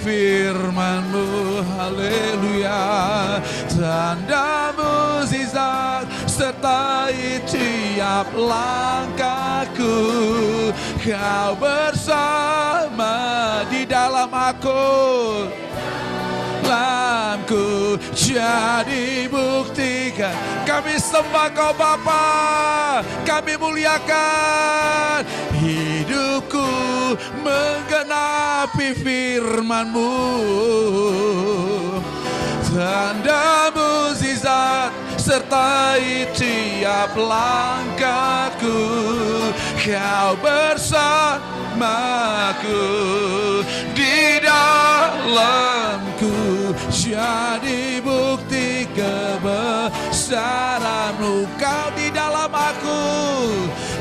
firman-Mu. Haleluya. Tanda mukjizat sertai tiap langkahku. Kau bersama di dalam aku, dalamku jadi buktikan. Kami sembah Kau Bapa, kami muliakan. Hidupku menggenapi firman-Mu. Tanda mukjizat sertai tiap langkahku. Kau bersamaku di dalamku, jadi bukti kebesaran-Mu. Kau di dalam aku,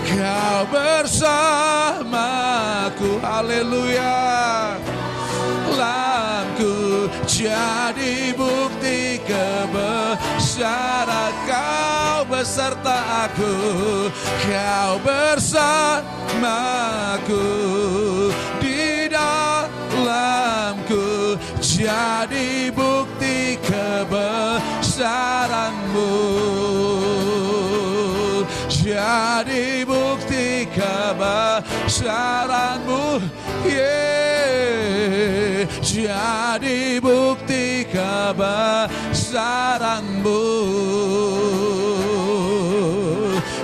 Kau bersamaku. Haleluya. Dalamku jadi bukti kebesaran Kau beserta aku. Kau bersamaku di dalamku, jadi bukti kebesaran-Mu. Jadi bukti kebesaran-Mu. Jadi bukti kebesaran-Mu.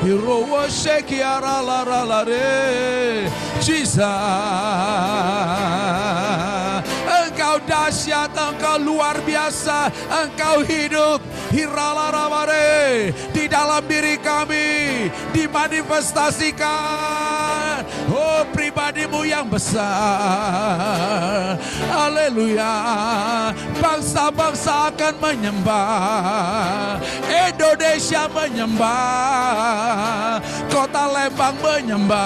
Hirowa shekiara la la la re. Jesus, Engkau dahsyat, Engkau luar biasa, Engkau hidup. Hiralaramare di dalam diri kami dimanifestasikan. Oh, pribadi-Mu yang besar. Haleluya. Bangsa-bangsa akan menyembah. Indonesia menyembah. Kota Lembang menyembah.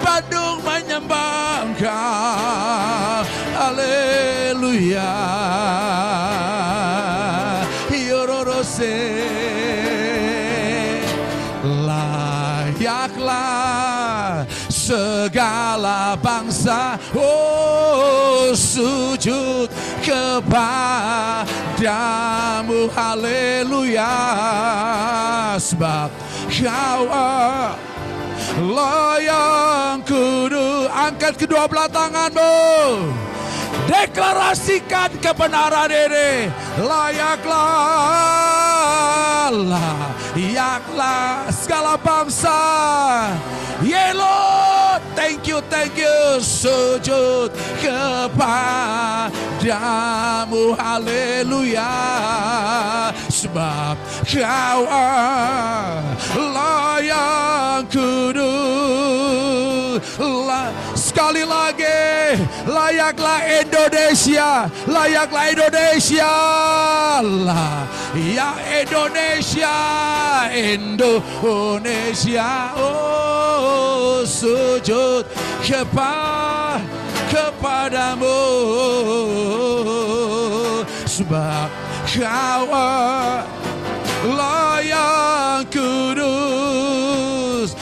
Bandung menyembah Engkau. Haleluya. Layaklah segala bangsa, oh, sujud kepadamu. Haleluya. Sebab Kau yang kudus. Angkat kedua belah tangan-Mu, deklarasikan kebenaran ini. Layaklah segala bangsa. Yeah Lord, thank you, sujud kepadamu. Haleluya. Sebab Kau yang kudus. Sekali lagi, layaklah Indonesia, layaklah Indonesia. Ya Indonesia, Indonesia, oh, sujud kepadamu. Sebab Kau yang kudus.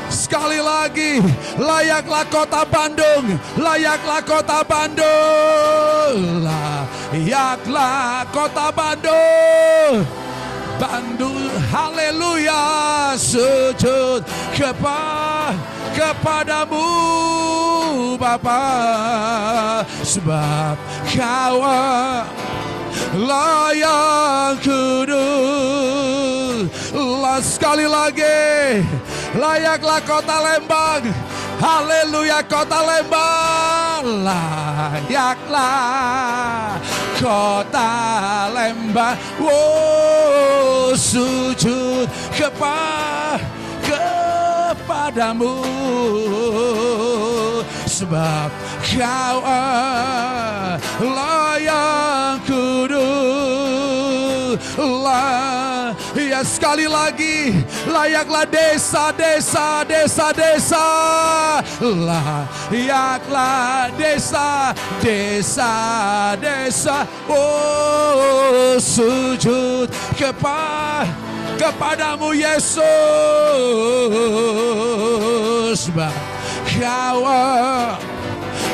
Sekali lagi, layaklah kota Bandung, layaklah kota Bandung, layaklah kota Bandung. Bandung, haleluya, sujud kepadamu Bapa. Sebab Kau yang kudus. Sekali lagi, layaklah kota Lembang. Haleluya, kota Lembang. Layaklah kota Lembang. Oh, sujud kepadamu. Sebab Kau yang kudus. Ya, sekali lagi, layaklah desa-desa. Layaklah desa. Oh, sujud kepadamu Yesus. Kau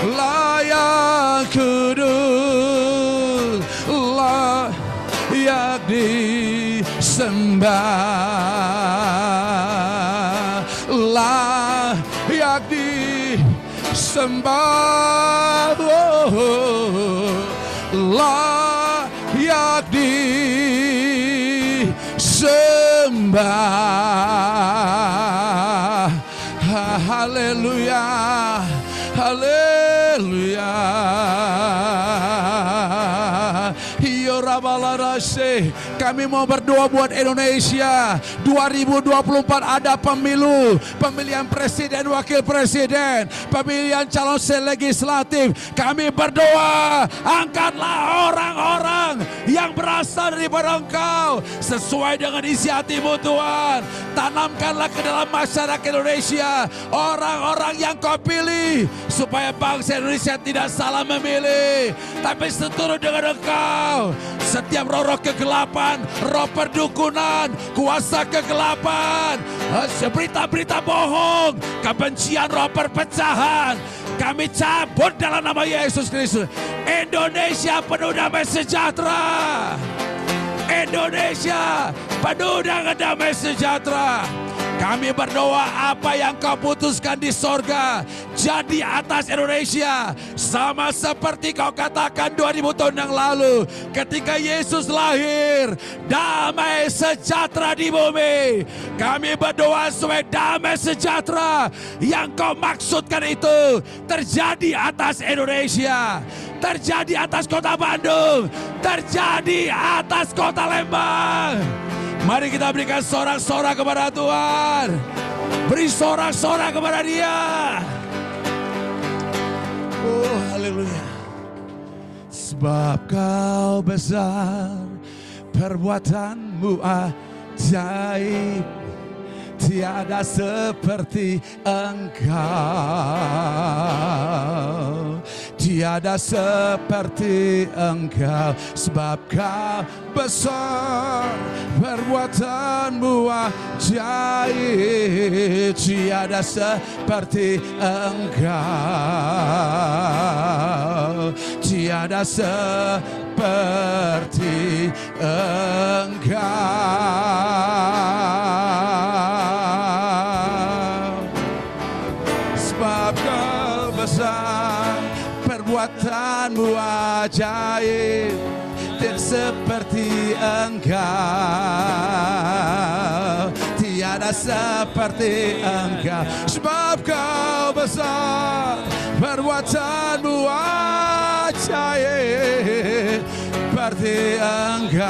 layak kudus, layak disembah, layak disembah, layak disembah. Haleluya, haleluya. Kami mau berdoa buat Indonesia. 2024 ada pemilu, pemilihan presiden, wakil presiden, pemilihan calon legislatif. Kami berdoa, angkatlah orang-orang yang berasal daripada Engkau sesuai dengan isi hati-Mu Tuhan. Tanamkanlah ke dalam masyarakat Indonesia orang-orang yang Kau pilih, supaya bangsa Indonesia tidak salah memilih, tapi seturut dengan Engkau. Setiap roh kegelapan, roh perdukunan, kuasa kegelapan, berita-berita bohong, kebencian, roh perpecahan, kami cabut dalam nama Yesus Kristus. Indonesia penuh damai sejahtera. Indonesia penuh dengan damai sejahtera. Kami berdoa apa yang Kau putuskan di sorga jadi atas Indonesia. Sama seperti Kau katakan 2000 tahun yang lalu ketika Yesus lahir, damai sejahtera di bumi. Kami berdoa supaya damai sejahtera yang Kau maksudkan itu terjadi atas Indonesia, terjadi atas kota Bandung, terjadi atas kota Lembang. Mari kita berikan sorak-sorak kepada Tuhan. Beri sorak-sorak kepada Dia. Oh, haleluya. Sebab Kau besar, perbuatan-Mu ajaib, tiada seperti Engkau. Tiada seperti Engkau. Sebab Kau besar, perbuatan-Mu ajaib, tiada seperti Engkau. Tiada seperti Engkau. Sebab Kau besar, perbuatan-Mu ajaib, tidak seperti Engkau. Tiada seperti Engkau. Sebab Kau besar, perbuatan-Mu ajaib, seperti Engkau.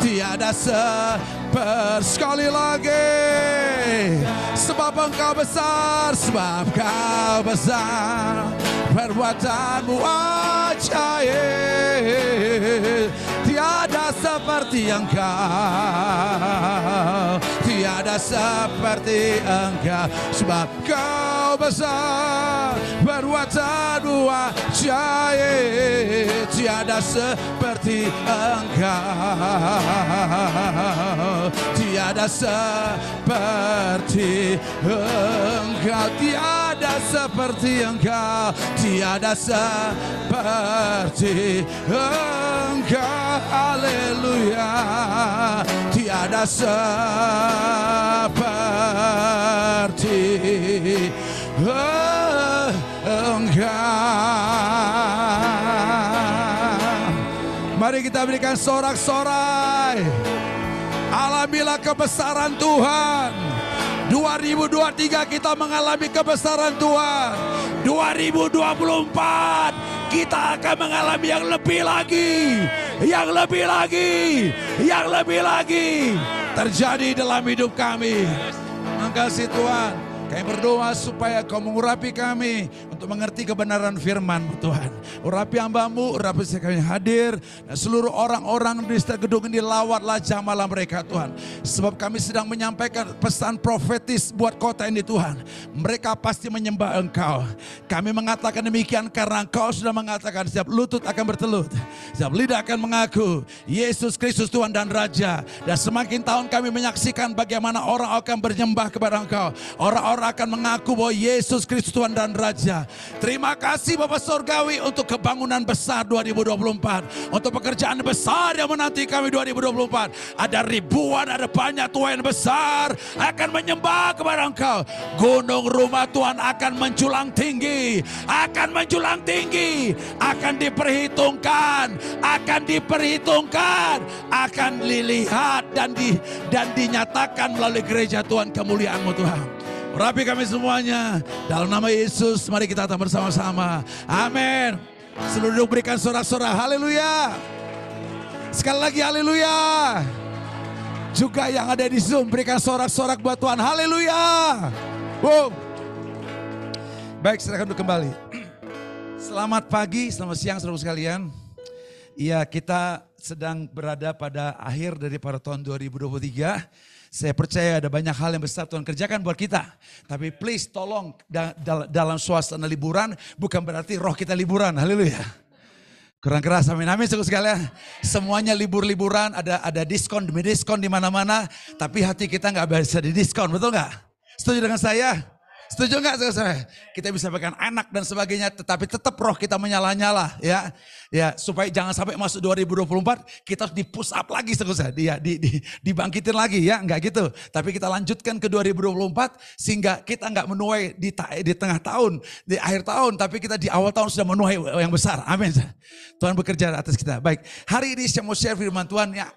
Tiada sekali lagi. Sebab Engkau besar, sebab Kau besar, perbuatan-Mu ajaib, tiada seperti Engkau. Tiada seperti Engkau. Sebab Kau besar, perbuatan-Mu ajaib, tiada seperti Engkau. Tiada seperti Engkau. Tiada seperti Engkau. Tiada seperti Engkau. Haleluya. Tiada seperti Engkau. Mari kita berikan sorak-sorai. Alamilah kebesaran Tuhan. 2023 kita mengalami kebesaran Tuhan. 2024 kita akan mengalami yang lebih lagi, yang lebih lagi, yang lebih lagi terjadi dalam hidup kami. Makasih Tuhan. Kami berdoa supaya Kau mengurapi kami untuk mengerti kebenaran firman Tuhan. Urapi hamba-Mu, urapi sekali hadir. Dan seluruh orang-orang di setiap gedung ini lawatlah jamalah mereka Tuhan. Sebab kami sedang menyampaikan pesan profetis buat kota ini Tuhan. Mereka pasti menyembah Engkau. Kami mengatakan demikian karena Engkau sudah mengatakan setiap lutut akan bertelut. Setiap lidah akan mengaku Yesus Kristus Tuhan dan Raja. Dan semakin tahun kami menyaksikan bagaimana orang akan bernyembah kepada Engkau. Orang-orang akan mengaku bahwa Yesus Kristus Tuhan dan Raja. Terima kasih Bapa Surgawi untuk kebangunan besar 2024. Untuk pekerjaan besar yang menanti kami 2024. Ada ribuan, ada banyak Tuhan yang besar akan menyembah kepada Engkau. Gunung rumah Tuhan akan menjulang tinggi. Akan menjulang tinggi. Akan diperhitungkan. Akan diperhitungkan. Akan dilihat dan dinyatakan melalui gereja Tuhan kemuliaan-Mu Tuhan. Rapi kami semuanya. Dalam nama Yesus mari kita datang bersama-sama. Amin. Seluruh berikan sorak-sorak. Haleluya. Sekali lagi haleluya. Juga yang ada di Zoom berikan sorak-sorak buat Tuhan. Haleluya. Wow. Baik, silakan untuk kembali. Selamat pagi, selamat siang saudara sekalian. Iya, kita sedang berada pada akhir daripada tahun 2023. Saya percaya ada banyak hal yang besar Tuhan kerjakan buat kita. Tapi please tolong dalam suasana liburan bukan berarti roh kita liburan. Haleluya. Kurang keras, amin amin sekalian. Semuanya libur-liburan, ada diskon demi diskon di mana-mana. Tapi hati kita nggak bisa didiskon, betul nggak? Setuju dengan saya? Setuju nggak saya? Kita bisa makan anak dan sebagainya, tetapi tetap roh kita menyala-nyala, ya. Ya, supaya jangan sampai masuk 2024 kita harus di-push up lagi saya. Dibangkitin lagi ya, enggak gitu. Tapi kita lanjutkan ke 2024 sehingga kita enggak menuai di tengah tahun, di akhir tahun, tapi kita di awal tahun sudah menuai yang besar. Amin. Tuhan bekerja atas kita. Baik, hari ini saya mau share firman Tuhan ya.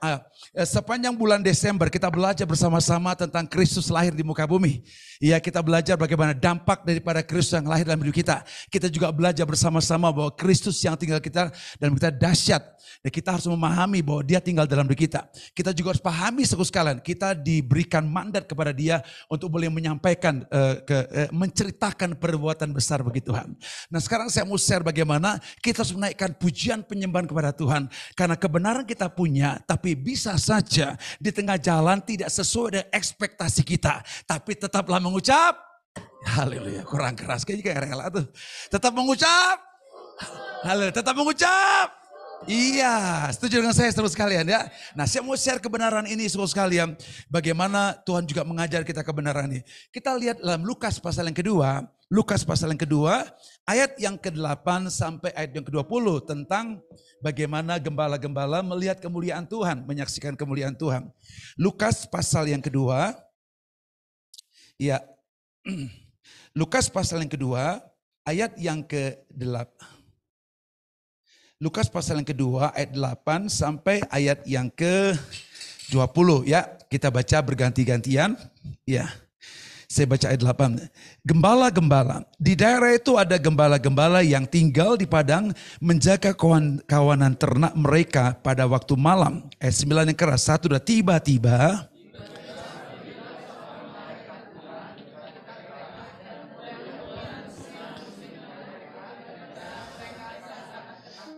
Sepanjang bulan Desember kita belajar bersama-sama tentang Kristus lahir di muka bumi. Ya, kita belajar bagaimana dampak daripada Kristus yang lahir dalam hidup kita. Kita juga belajar bersama-sama bahwa Kristus yang tinggal kita dan kita dahsyat. Dan kita harus memahami bahwa dia tinggal dalam diri kita. Kita juga harus pahami sekalian, kita diberikan mandat kepada dia untuk boleh menyampaikan, menceritakan perbuatan besar bagi Tuhan. Nah sekarang saya mau share bagaimana kita harus menaikkan pujian penyembahan kepada Tuhan. Karena kebenaran kita punya, tapi bisa saja di tengah jalan tidak sesuai dengan ekspektasi kita. Tapi tetaplah mengucap, haleluya, kurang keras kayaknya kayak rela tuh. Tetap mengucap, haleluya, tetap mengucap. Iya, setuju dengan saya saudara sekalian ya. Nah saya mau share kebenaran ini saudara sekalian. Bagaimana Tuhan juga mengajar kita kebenaran ini. Kita lihat dalam Lukas pasal yang kedua. Lukas pasal yang kedua ayat yang ke-8 sampai ayat yang ke-20. Tentang bagaimana gembala-gembala melihat kemuliaan Tuhan. Menyaksikan kemuliaan Tuhan. Lukas pasal yang kedua. Ya, Lukas pasal yang kedua ayat yang ke-8. Lukas pasal yang kedua ayat 8 sampai ayat yang ke-20 ya. Kita baca berganti-gantian ya. Saya baca ayat 8. Gembala-gembala. Di daerah itu ada gembala-gembala yang tinggal di padang menjaga kawanan ternak mereka pada waktu malam. Ayat 9 yang keras. Satu dan tiba-tiba.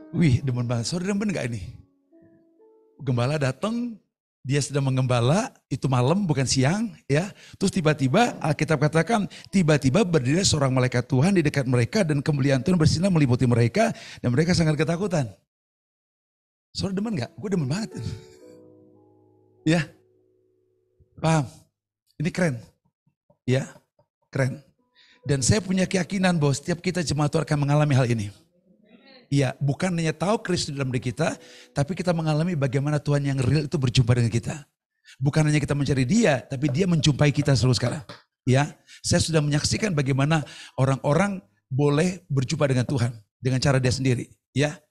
Wih, demen banget. Saudara demen gak ini? Gembala datang, dia sedang mengembala, itu malam bukan siang, ya. Terus tiba-tiba Alkitab katakan, tiba-tiba berdiri seorang malaikat Tuhan di dekat mereka dan kemuliaan Tuhan bersinar meliputi mereka dan mereka sangat ketakutan. Saudara demen gak? Gue demen banget. Ya, paham? Ini keren, ya, keren. Dan saya punya keyakinan bahwa setiap kita jemaat Tuhan akan mengalami hal ini. Ya, bukan hanya tahu Kristus dalam diri kita, tapi kita mengalami bagaimana Tuhan yang real itu berjumpa dengan kita. Bukan hanya kita mencari dia, tapi dia menjumpai kita seluruh sekarang. Ya, saya sudah menyaksikan bagaimana orang-orang boleh berjumpa dengan Tuhan dengan cara dia sendiri. Ya,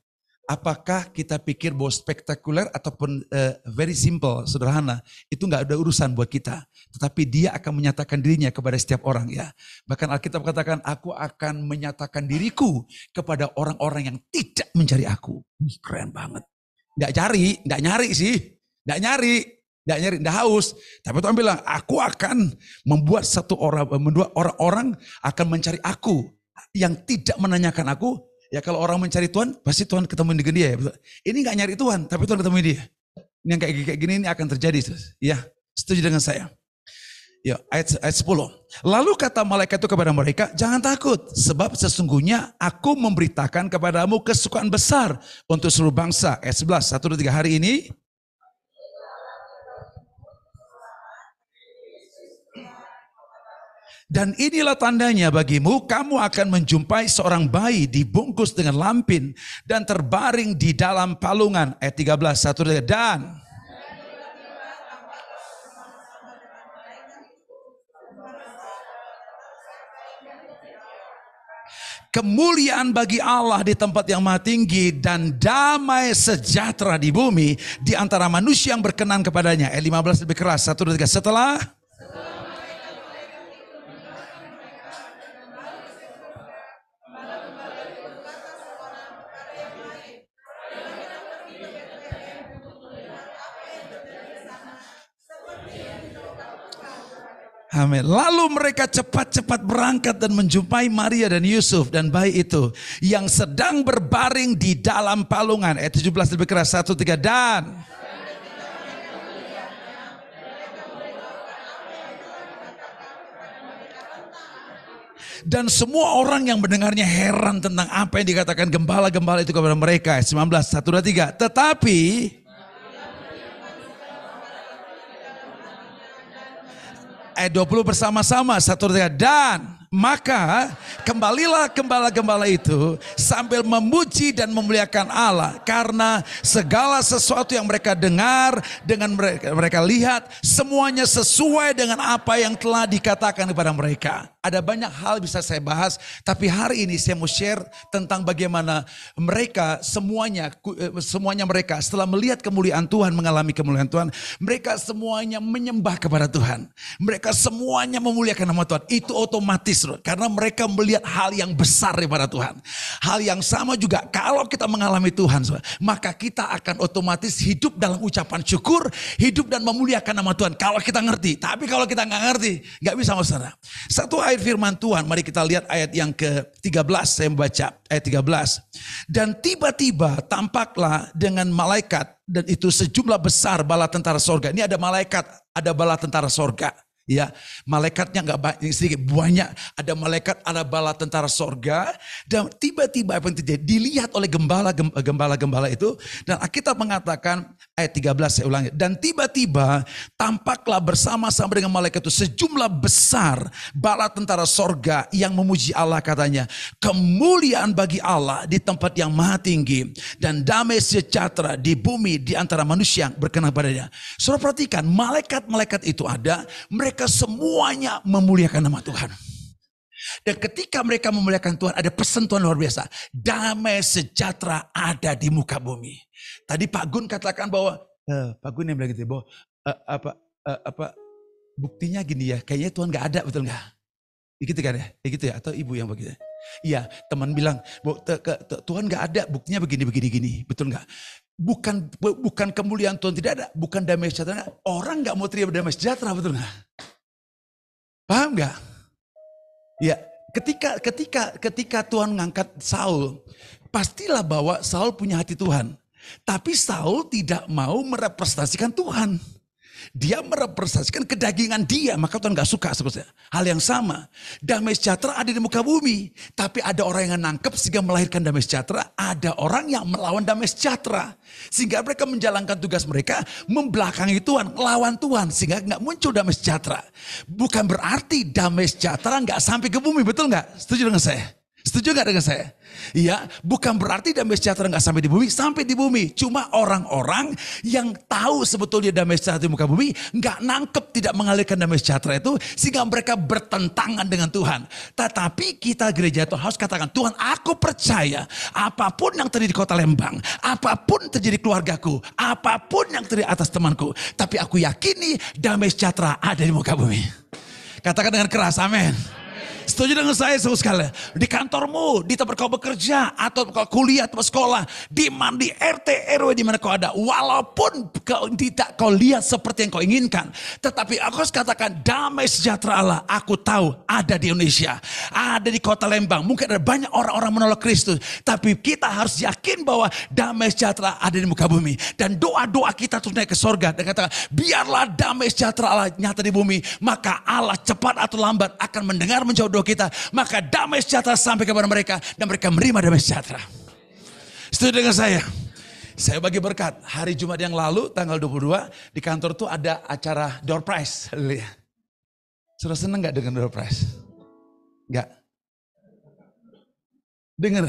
apakah kita pikir bahwa spektakuler ataupun very simple, sederhana, itu nggak ada urusan buat kita. Tetapi dia akan menyatakan dirinya kepada setiap orang ya. Bahkan Alkitab katakan, aku akan menyatakan diriku kepada orang-orang yang tidak mencari aku. Keren banget. Nggak nyari sih. Nggak nyari, nggak haus. Tapi Tuhan bilang, aku akan membuat orang-orang akan mencari aku. Yang tidak menanyakan aku, Ya kalau orang mencari Tuhan, pasti Tuhan ketemu dengan dia. Ini nggak nyari Tuhan, tapi Tuhan ketemu dia. Ini yang kayak gini ini akan terjadi. Ya, setuju dengan saya. Ya, ayat 10. Lalu kata malaikat itu kepada mereka, jangan takut, sebab sesungguhnya aku memberitakan kepadamu kesukaan besar untuk seluruh bangsa. Ayat 11, 1, 2, 3 hari ini. Dan inilah tandanya bagimu, kamu akan menjumpai seorang bayi dibungkus dengan lampin dan terbaring di dalam palungan. Ayat 13, 1, 2, 3. Dan kemuliaan bagi Allah di tempat yang maha tinggi dan damai sejahtera di bumi di antara manusia yang berkenan kepadanya. Ayat 15 lebih keras. 1, 2, 3. Setelah amin. Lalu mereka cepat-cepat berangkat dan menjumpai Maria dan Yusuf dan bayi itu yang sedang berbaring di dalam palungan. Ayat 17 lebih keras. 1, 3. Dan semua orang yang mendengarnya heran tentang apa yang dikatakan gembala-gembala itu kepada mereka. Ayat 19, 1, 2, 3. Tetapi ayat 20 bersama-sama. 1, 2, 3. Dan maka kembalilah gembala-gembala itu sambil memuji dan memuliakan Allah karena segala sesuatu yang mereka dengar, dengan mereka lihat, semuanya sesuai dengan apa yang telah dikatakan kepada mereka. Ada banyak hal bisa saya bahas, tapi hari ini saya mau share tentang bagaimana mereka semuanya mereka setelah melihat kemuliaan Tuhan, mengalami kemuliaan Tuhan, mereka semuanya menyembah kepada Tuhan. Mereka semuanya memuliakan nama Tuhan. Itu otomatis karena mereka melihat hal yang besar daripada Tuhan. Hal yang sama juga kalau kita mengalami Tuhan, maka kita akan otomatis hidup dalam ucapan syukur, hidup dan memuliakan nama Tuhan. Kalau kita ngerti, tapi kalau kita nggak ngerti, nggak bisa saudara. Satu ayat firman Tuhan, mari kita lihat ayat yang ke-13, saya membaca ayat 13. Dan tiba-tiba tampaklah dengan malaikat, dan itu sejumlah besar bala tentara sorga. Ini ada malaikat, ada bala tentara sorga. Ya, malaikatnya nggak sedikit, banyak. Ada malaikat, ada bala tentara sorga. Dan tiba-tiba apa yang terjadi? Dilihat oleh gembala-gembala itu. Dan Alkitab mengatakan ayat 13, saya ulangi. Dan tiba-tiba tampaklah bersama-sama dengan malaikat itu sejumlah besar bala tentara sorga yang memuji Allah, katanya. Kemuliaan bagi Allah di tempat yang maha tinggi dan damai sejahtera di bumi di antara manusia yang berkenan padanya. Saudara perhatikan, malaikat-malaikat itu ada, mereka semuanya memuliakan nama Tuhan. Dan ketika mereka memuliakan Tuhan, ada pesan Tuhan luar biasa. Damai sejahtera ada di muka bumi. Tadi Pak Gun katakan bahwa, Pak Gun yang bilang gitu, bahwa buktinya gini ya, kayaknya Tuhan gak ada, betul gak? Gitu kan ya? Gitu ya? Atau ibu yang begitu? Iya, teman bilang, Tuhan gak ada, buktinya begini, betul gak? Bukan kemuliaan Tuhan tidak ada, bukan damai sejahtera. Orang gak mau terima damai sejahtera, betul gak? Paham gak? Ya, ketika Tuhan mengangkat Saul, pastilah bahwa Saul punya hati Tuhan. Tapi Saul tidak mau merepresentasikan Tuhan. Dia merepresentasikan kedagingan dia, maka Tuhan gak suka sebetulnya. Hal yang sama, damai sejahtera ada di muka bumi. Tapi ada orang yang nangkep sehingga melahirkan damai sejahtera. Ada orang yang melawan damai sejahtera. Sehingga mereka menjalankan tugas mereka, membelakangi Tuhan, melawan Tuhan. Sehingga gak muncul damai sejahtera. Bukan berarti damai sejahtera gak sampai ke bumi, betul gak? Setuju dengan saya? Setuju gak dengan saya? Ya, bukan berarti damai sejahtera gak sampai di bumi. Cuma orang-orang yang tahu sebetulnya damai sejahtera di muka bumi, gak nangkep tidak mengalirkan damai sejahtera itu, sehingga mereka bertentangan dengan Tuhan. Tetapi kita gereja itu harus katakan, Tuhan aku percaya apapun yang terjadi di kota Lembang, apapun terjadi keluargaku, apapun yang terjadi atas temanku, tapi aku yakini damai sejahtera ada di muka bumi. Katakan dengan keras, amin. Setuju dengan saya saudara sekalian? Di kantormu, di tempat kau bekerja, atau kau kuliah atau sekolah, di RT RW di mana kau ada, walaupun kau tidak kau lihat seperti yang kau inginkan, tetapi aku harus katakan damai sejahtera Allah. Aku tahu ada di Indonesia, ada di kota Lembang. Mungkin ada banyak orang-orang menolak Kristus, tapi kita harus yakin bahwa damai sejahtera ada di muka bumi. Dan doa-doa kita terus naik ke sorga dan katakan, biarlah damai sejahtera Allah nyata di bumi. Maka Allah cepat atau lambat akan mendengar menjawab doa kita. Maka damai sejahtera sampai kepada mereka dan mereka menerima damai sejahtera. Setuju dengan saya? Saya bagi berkat. Hari Jumat yang lalu tanggal 22 di kantor tuh ada acara door prize. Sudah seneng gak dengan door prize? Enggak. Dengar.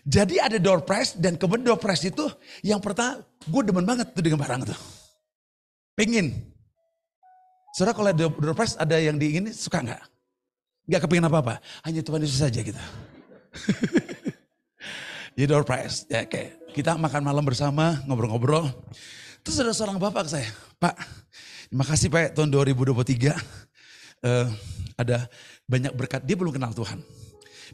Jadi ada door prize dan kemudian door prize itu yang pertama gue demen banget tuh dengan barang itu. Pengen. Saudara kalau ada door prize ada yang diingini suka gak? Gak kepingin apa-apa. Hanya Tuhan Yesus saja kita. Jadi door prize. Ya, kayak kita makan malam bersama, ngobrol-ngobrol. Terus ada seorang bapak ke saya. Pak, terima kasih Pak tahun 2023. Ada banyak berkat. Dia belum kenal Tuhan.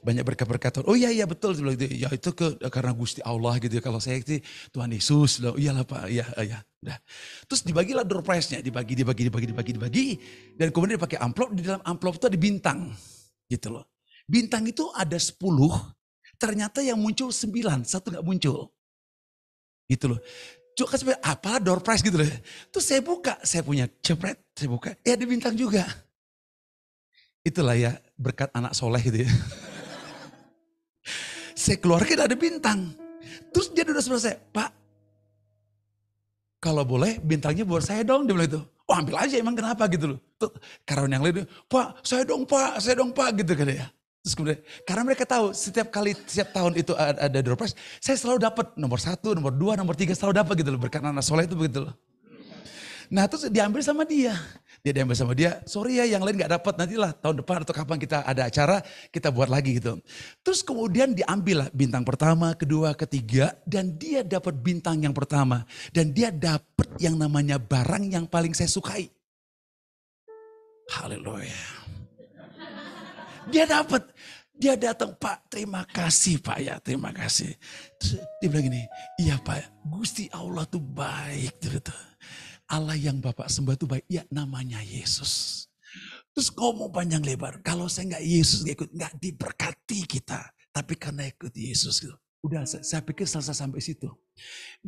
Banyak berkat-berkat. Oh iya betul. Ya itu karena Gusti Allah gitu ya. Kalau saya itu Tuhan Yesus. Oh iyalah Pak. Iya. Udah. Terus dibagilah door prize-nya. Dibagi. Dan kemudian dipakai amplop. Di dalam amplop itu ada bintang. Gitu loh. Bintang itu ada 10. Ternyata yang muncul 9. Satu gak muncul. Gitu loh. Coba kasih apa door prize gitu loh. Terus saya buka. Saya punya cepret. Saya buka. Ya ada bintang juga. Itulah ya berkat anak soleh gitu ya. Saya keluarkan ada bintang. Terus dia udah sebelah saya, Pak, kalau boleh bintangnya buat saya dong. Dia bilang itu. Oh ambil aja emang kenapa gitu loh. Tuh, karena yang lain, Pak saya dong Pak gitu kan ya. Terus kemudian karena mereka tahu setiap tahun itu ada door prize, saya selalu dapat nomor 1, nomor 2, nomor 3 selalu dapat gitu loh. Berkat anak soleh itu begitu loh. Nah terus diambil sama dia. Sorry ya yang lain gak dapat, nantilah tahun depan atau kapan kita ada acara, kita buat lagi gitu. Terus kemudian diambil lah bintang pertama, kedua, ketiga, dan dia dapat bintang yang pertama. Dan dia dapat yang namanya barang yang paling saya sukai. Haleluya. Dia datang, Pak terima kasih Pak ya, terima kasih. Terus dia bilang gini, iya Pak, Gusti Allah tuh baik gitu. Allah yang Bapak sembah itu baik, ya namanya Yesus. Terus ngomong panjang lebar, kalau saya nggak Yesus nggak diberkati kita. Tapi karena ikut Yesus gitu. Udah saya pikir selesai sampai situ.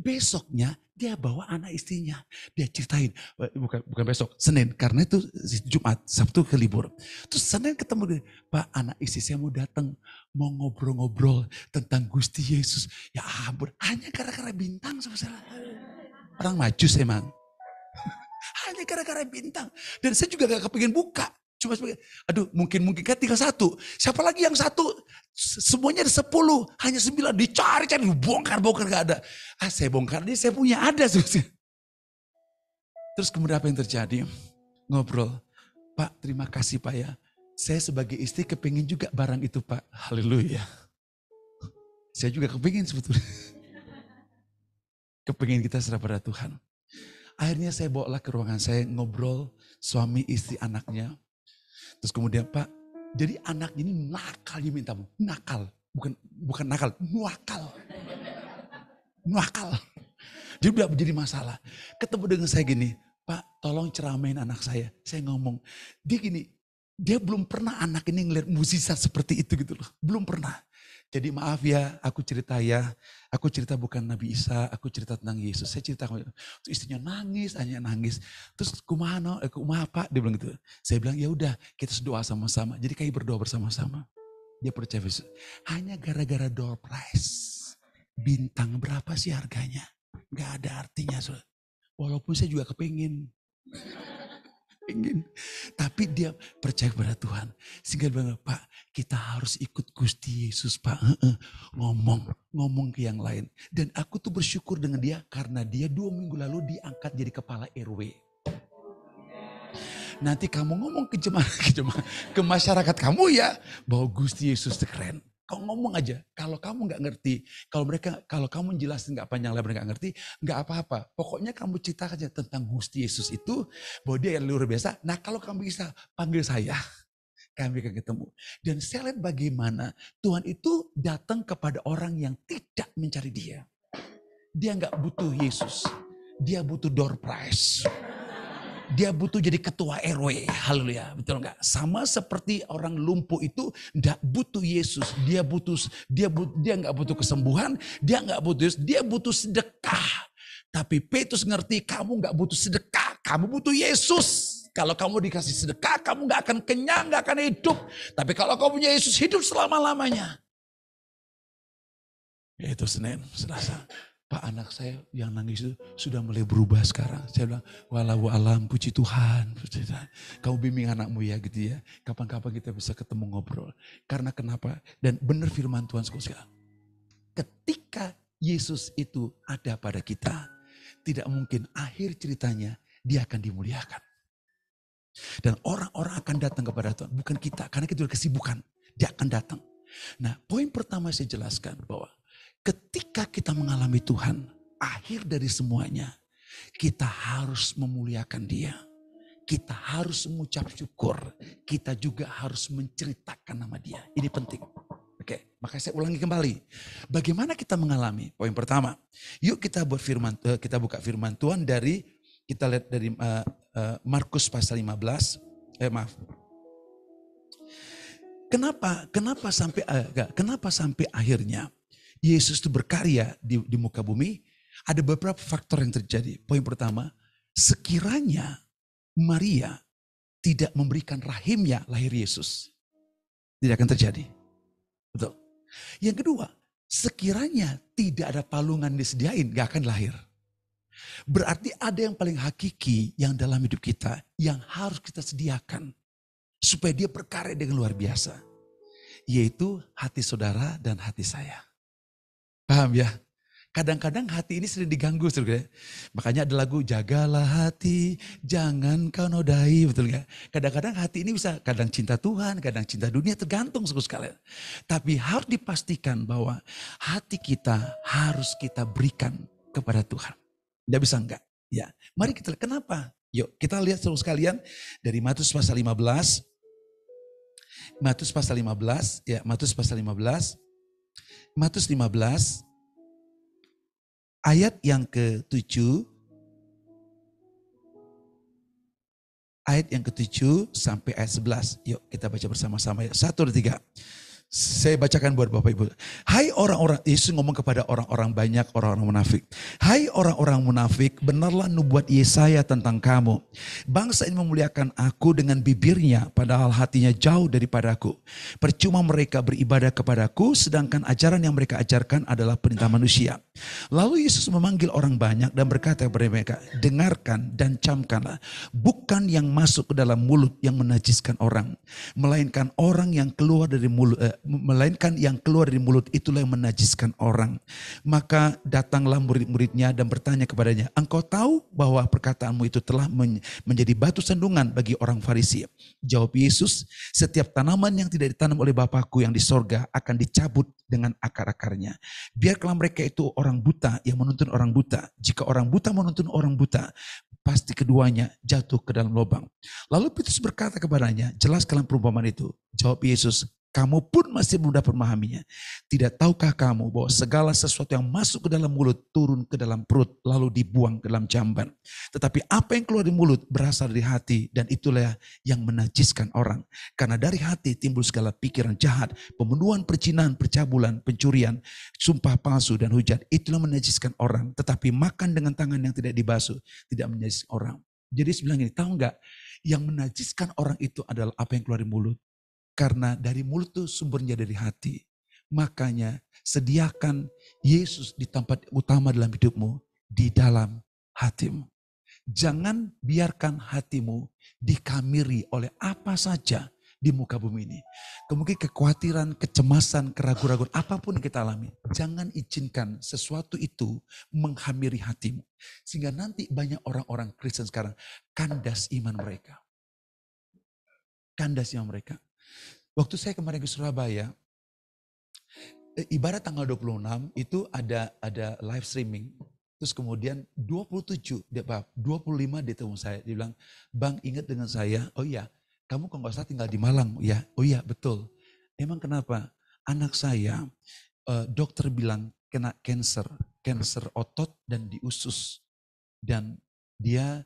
Besoknya dia bawa anak istrinya. Dia ceritain, bukan besok, Senin. Karena itu Jumat, Sabtu ke libur. Terus Senin ketemu dia, Pak anak istri saya mau datang. Mau ngobrol-ngobrol tentang Gusti Yesus. Ya ampun, hanya gara-gara bintang sama saya. Orang majus emang. Hanya gara-gara bintang. Dan saya juga gak kepingin buka. Cuma aduh mungkin kan tinggal 1. Siapa lagi yang 1? Semuanya ada 10. Hanya 9. Dicari-cari. Bongkar gak ada. Saya bongkar. Ini saya punya ada. Terus kemudian apa yang terjadi? Ngobrol. Pak terima kasih Pak ya. Saya sebagai istri kepingin juga barang itu Pak. Haleluya. Saya juga kepingin sebetulnya. Kepingin kita serah pada Tuhan. Akhirnya saya bawalah ke ruangan saya ngobrol suami istri anaknya. Terus kemudian Pak, jadi anaknya ini nakal dia minta nakal, bukan nakal, nuakal. Jadi udah menjadi masalah. Ketemu dengan saya gini, Pak tolong ceramain anak saya. Saya ngomong, dia belum pernah anak ini ngeliat mukjizat seperti itu gitu loh, belum pernah. Jadi maaf ya, aku cerita bukan Nabi Isa, aku cerita tentang Yesus. Saya cerita, terus istrinya nangis, hanya nangis. Terus kumaha Pak, dia bilang gitu. Saya bilang ya udah, kita doa sama-sama. Jadi kayak berdoa bersama-sama. Dia percaya Yesus. Hanya gara-gara door prize. Bintang berapa sih harganya? Gak ada artinya. Walaupun saya juga kepingin. Tapi dia percaya kepada Tuhan. Sehingga dia bilang, Pak kita harus ikut Gusti Yesus Pak. Ngomong ke yang lain. Dan aku tuh bersyukur dengan dia. Karena dia 2 minggu lalu diangkat jadi kepala RW. Nanti kamu ngomong ke masyarakat kamu ya. Bahwa Gusti Yesus itu keren. Kau ngomong aja, kalau kamu nggak ngerti, kalau kamu jelasin nggak panjang lebar nggak ngerti, nggak apa-apa. Pokoknya kamu cerita aja tentang Gusti Yesus itu, bahwa dia yang luar biasa. Nah kalau kamu bisa panggil saya, kami akan ketemu. Dan saya lihat bagaimana Tuhan itu datang kepada orang yang tidak mencari dia. Dia nggak butuh Yesus, dia butuh door prize. Dia butuh jadi ketua RW, haleluya, betul nggak? Sama seperti orang lumpuh itu nggak butuh Yesus, dia nggak butuh kesembuhan, dia nggak butuh Yesus, dia butuh sedekah. Tapi Petrus ngerti kamu nggak butuh sedekah, kamu butuh Yesus. Kalau kamu dikasih sedekah, kamu nggak akan kenyang, nggak akan hidup. Tapi kalau kamu punya Yesus, hidup selama-lamanya. Itu Senin, Selasa. Pak, anak saya yang nangis itu sudah mulai berubah sekarang. Saya bilang, walau alam, puji Tuhan. Kamu bimbing anakmu ya gitu ya. Kapan-kapan kita bisa ketemu ngobrol. Karena kenapa? Dan benar firman Tuhan sekarang. Ketika Yesus itu ada pada kita, tidak mungkin akhir ceritanya dia akan dimuliakan. Dan orang-orang akan datang kepada Tuhan. Bukan kita, karena kita sudah kesibukan. Dia akan datang. Nah, poin pertama saya jelaskan bahwa ketika kita mengalami Tuhan, akhir dari semuanya, kita harus memuliakan Dia. Kita harus mengucap syukur. Kita juga harus menceritakan nama Dia. Ini penting. Oke, maka saya ulangi kembali. Bagaimana kita mengalami? Poin pertama, yuk kita buka firman Tuhan kita lihat dari Markus pasal 15. Kenapa sampai akhirnya Yesus itu berkarya di muka bumi? Ada beberapa faktor yang terjadi. Poin pertama, sekiranya Maria tidak memberikan rahimnya lahir Yesus, tidak akan terjadi. Betul. Yang kedua, sekiranya tidak ada palungan disediain, gak akan lahir. Berarti ada yang paling hakiki yang dalam hidup kita yang harus kita sediakan supaya dia berkarya dengan luar biasa, yaitu hati saudara dan hati saya. Paham ya? Kadang-kadang hati ini sering diganggu, saudara. Makanya ada lagu, jagalah hati, jangan kau nodai, betul gak? Kadang-kadang hati ini bisa, kadang cinta Tuhan, kadang cinta dunia, tergantung sekalian. Tapi harus dipastikan bahwa hati kita harus kita berikan kepada Tuhan. Tidak bisa enggak? Ya, mari kita lihat kenapa. Yuk kita lihat seluruh sekalian dari Matius pasal 15. Matius pasal 15, ya Matius pasal 15. Matius 15 ayat yang ke-7. Ayat yang ke-7 sampai ayat 11. Yuk kita baca bersama-sama ya. 1, 2, 3. Saya bacakan buat Bapak Ibu. Hai orang-orang, Yesus ngomong kepada orang-orang banyak, orang-orang munafik. Hai orang-orang munafik, benarlah nubuat Yesaya tentang kamu. Bangsa ini memuliakan aku dengan bibirnya, padahal hatinya jauh daripadaku. Percuma mereka beribadah kepadaku, sedangkan ajaran yang mereka ajarkan adalah perintah manusia. Lalu Yesus memanggil orang banyak dan berkata kepada mereka, dengarkan dan camkanlah. Bukan yang masuk ke dalam mulut yang menajiskan orang, melainkan yang keluar dari mulut itulah yang menajiskan orang. Maka datanglah murid-muridnya dan bertanya kepadanya, engkau tahu bahwa perkataanmu itu telah menjadi batu sandungan bagi orang Farisi. Jawab Yesus, setiap tanaman yang tidak ditanam oleh Bapakku yang di sorga akan dicabut dengan akar-akarnya. Biarlah mereka itu orang buta yang menuntun orang buta. Jika orang buta menuntun orang buta, pasti keduanya jatuh ke dalam lubang. Lalu Petrus berkata kepadanya, jelaskan perumpamaan itu. Jawab Yesus, kamu pun masih belum dapat memahaminya. Tidak tahukah kamu bahwa segala sesuatu yang masuk ke dalam mulut turun ke dalam perut lalu dibuang ke dalam jamban. Tetapi apa yang keluar dari mulut berasal dari hati dan itulah yang menajiskan orang. Karena dari hati timbul segala pikiran jahat, pembunuhan, perjinahan, percabulan, pencurian, sumpah palsu dan hujat. Itulah menajiskan orang. Tetapi makan dengan tangan yang tidak dibasuh tidak menajiskan orang. Jadi sebilang ini, tahu enggak? Yang menajiskan orang itu adalah apa yang keluar dari mulut. Karena dari mulut itu sumbernya dari hati. Makanya sediakan Yesus di tempat utama dalam hidupmu, di dalam hatimu. Jangan biarkan hatimu dikamiri oleh apa saja di muka bumi ini. Kemungkinan kekhawatiran, kecemasan, keraguan-raguan, apapun yang kita alami. Jangan izinkan sesuatu itu menghamiri hatimu. Sehingga nanti banyak orang-orang Kristen sekarang kandas iman mereka. Kandas iman mereka. Waktu saya kemarin ke Surabaya, ibarat tanggal 26 itu ada live streaming. Terus kemudian 25 dia telepon saya. Dia bilang, Bang ingat dengan saya? Oh iya, kamu kok nggak salah tinggal di Malang ya? Oh iya betul. Emang kenapa? Anak saya dokter bilang kena cancer otot dan di usus. Dan dia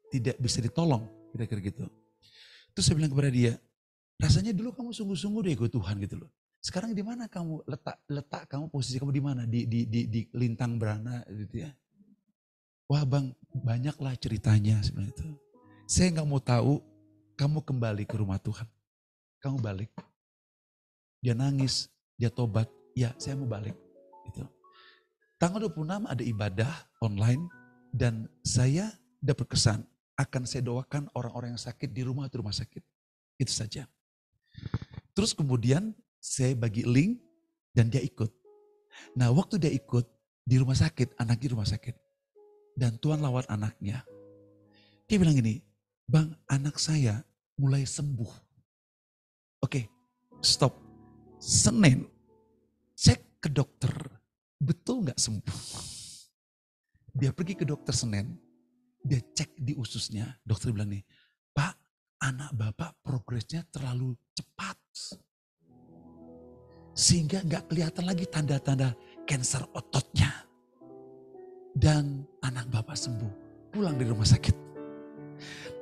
tidak bisa ditolong, kira-kira gitu. Terus saya bilang kepada dia, rasanya dulu kamu sungguh-sungguh deh ikut Tuhan gitu loh. Sekarang di mana kamu letak kamu, posisi kamu di mana? Di lintang berana gitu ya. Wah bang, banyaklah ceritanya sebenarnya itu. Saya nggak mau tahu, kamu kembali ke rumah Tuhan. Kamu balik. Dia nangis, dia tobat, ya saya mau balik. Gitu. Tanggal 26 ada ibadah online dan saya dapat kesan akan saya doakan orang-orang yang sakit di rumah atau rumah sakit. Itu saja. Terus kemudian saya bagi link dan dia ikut. Nah waktu dia ikut di rumah sakit, anak di rumah sakit. Dan Tuhan lawat anaknya. Dia bilang gini, bang anak saya mulai sembuh. Oke, stop. Senin, cek ke dokter, betul gak sembuh? Dia pergi ke dokter Senin, dia cek di ususnya. Dokter bilang nih, Pak anak bapak progresnya terlalu cepat. Sehingga gak kelihatan lagi tanda-tanda kanker ototnya. Dan anak bapak sembuh, pulang dari rumah sakit.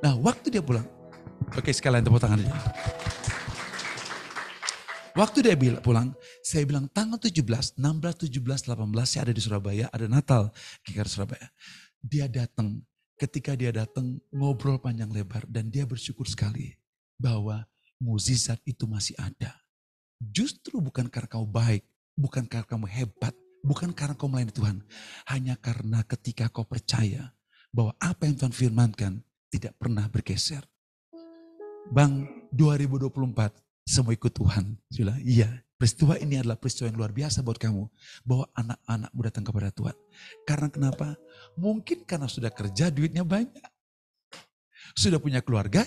Nah waktu dia pulang, oke sekalian tepuk tangan aja. Waktu dia pulang, saya bilang tanggal 17, 16, 17, 18 saya ada di Surabaya, ada Natal Kikar Surabaya. Dia datang, ketika dia datang ngobrol panjang lebar dan dia bersyukur sekali bahwa mukjizat itu masih ada. Justru bukan karena kamu baik, bukan karena kamu hebat, bukan karena kamu melayani Tuhan. Hanya karena ketika kau percaya bahwa apa yang Tuhan firmankan tidak pernah bergeser. Bang, 2024 semua ikut Tuhan. Saya bilang, iya, peristiwa ini adalah peristiwa yang luar biasa buat kamu. Bahwa anak-anakmu datang kepada Tuhan. Karena kenapa? Mungkin karena sudah kerja, duitnya banyak. Sudah punya keluarga,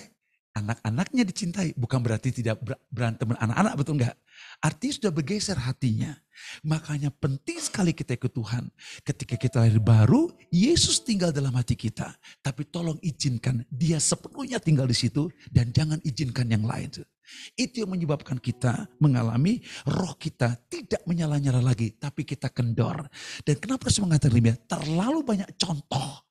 anak-anaknya dicintai. Bukan berarti tidak berantem anak-anak, betul enggak? Artinya sudah bergeser hatinya. Makanya penting sekali kita ikut Tuhan. Ketika kita lahir baru, Yesus tinggal dalam hati kita. Tapi tolong izinkan dia sepenuhnya tinggal di situ dan jangan izinkan yang lain. Itu yang menyebabkan kita mengalami roh kita tidak menyala-nyala lagi. Tapi kita kendor. Dan kenapa harus mengatakan demikian? Terlalu banyak contoh.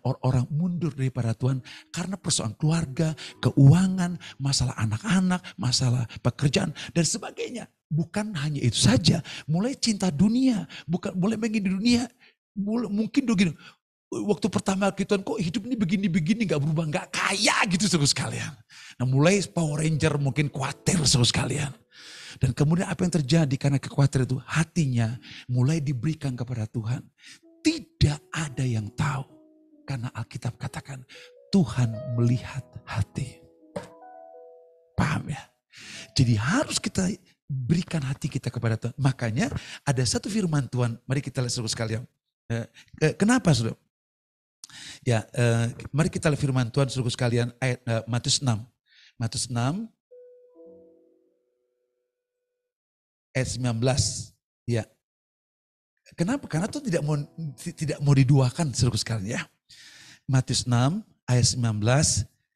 Orang mundur daripada Tuhan karena persoalan keluarga, keuangan, masalah anak-anak, masalah pekerjaan dan sebagainya. Bukan hanya itu saja, mulai cinta dunia, bukan mulai ingin di dunia, mungkin begini. Waktu pertama kita kok hidup ini begini-begini gak berubah, gak kaya gitu saudara sekalian. Nah mulai Power Ranger mungkin khawatir saudara sekalian. Dan kemudian apa yang terjadi karena kekhawatiran itu hatinya mulai diberikan kepada Tuhan. Tidak ada yang tahu. Karena Alkitab katakan Tuhan melihat hati. Paham ya? Jadi harus kita berikan hati kita kepada Tuhan. Makanya ada satu firman Tuhan. Mari kita lihat saudara sekalian. Kenapa saudara? Ya, mari kita lihat firman Tuhan saudara sekalian. Ayat Matius 6. Matius 6. Ayat 19. Ya. Kenapa? Karena itu tidak mau diduakan saudara sekalian ya. Matius 6 ayat 19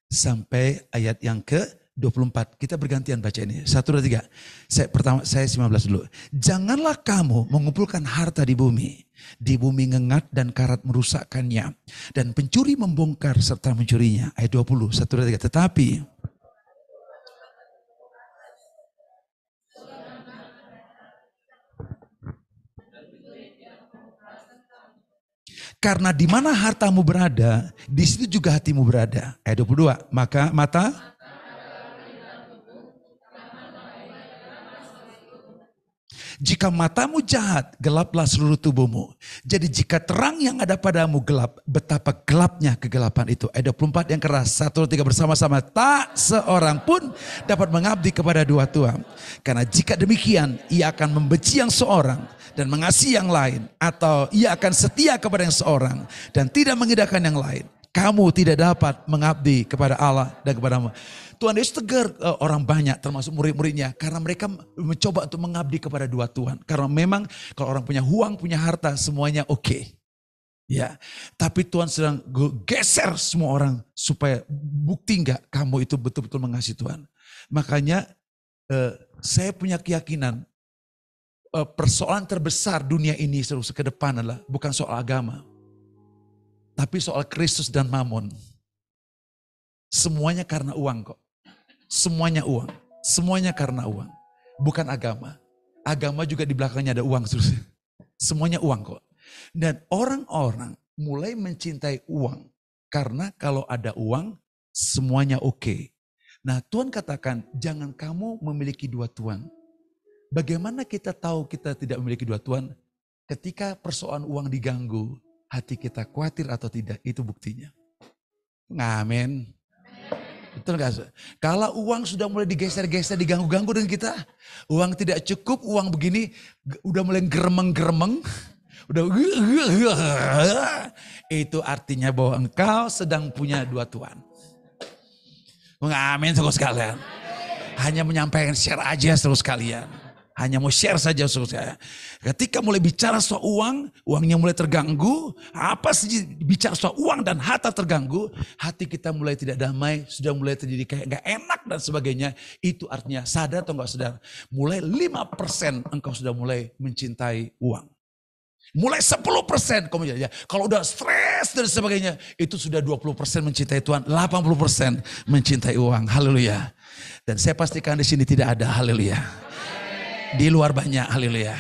sampai ayat yang ke-24. Kita bergantian baca ini. 1, 2, 3. Saya 19 dulu. Janganlah kamu mengumpulkan harta di bumi. Di bumi ngengat dan karat merusakkannya. Dan pencuri membongkar serta mencurinya. Ayat 20. 1, 2, 3. Tetapi karena di mana hartamu berada, di situ juga hatimu berada. Ayat 22. Maka mata jika matamu jahat, gelaplah seluruh tubuhmu. Jadi jika terang yang ada padamu gelap, betapa gelapnya kegelapan itu. Ayat 24 yang keras. 1, 2, 3 bersama-sama. Tak seorang pun dapat mengabdi kepada dua tuan. Karena jika demikian, ia akan membenci yang seorang dan mengasihi yang lain, atau ia akan setia kepada yang seorang dan tidak mengindahkan yang lain. Kamu tidak dapat mengabdi kepada Allah dan kepadamu. Tuhan Yesus tegar orang banyak termasuk murid-muridnya karena mereka mencoba untuk mengabdi kepada dua Tuhan. Karena memang kalau orang punya uang, punya harta semuanya oke. Ya, tapi Tuhan sedang geser semua orang supaya bukti enggak kamu itu betul-betul mengasihi Tuhan. Makanya saya punya keyakinan persoalan terbesar dunia ini terus ke depan adalah bukan soal agama, tapi soal Kristus dan Mamon. Semuanya karena uang kok. Semuanya uang. Semuanya karena uang. Bukan agama. Agama juga di belakangnya ada uang terus. Semuanya uang kok. Dan orang-orang mulai mencintai uang. Karena kalau ada uang, semuanya oke. Nah, Tuhan katakan, jangan kamu memiliki dua Tuhan. Bagaimana kita tahu kita tidak memiliki dua Tuhan? Ketika persoalan uang diganggu, hati kita khawatir atau tidak, itu buktinya. Amin. Betul gak? Kalau uang sudah mulai digeser-geser, diganggu-ganggu dengan kita, uang tidak cukup, uang begini, udah mulai geremeng-geremeng, udah itu artinya bahwa engkau sedang punya dua Tuhan. Amin saudara sekalian. Hanya menyampaikan share aja saudara sekalian. Hanya mau share saja saudara sekalian. Ketika mulai bicara soal uang, uangnya mulai terganggu. Apa sih bicara soal uang dan harta terganggu, hati kita mulai tidak damai, sudah mulai terjadi kayak gak enak dan sebagainya. Itu artinya sadar atau gak sadar, mulai 5% engkau sudah mulai mencintai uang. Mulai 10% kamu ya. Kalau udah stres dan sebagainya, itu sudah 20% mencintai Tuhan, 80% mencintai uang. Haleluya. Dan saya pastikan di sini tidak ada. Haleluya. Di luar banyak. Haleluya.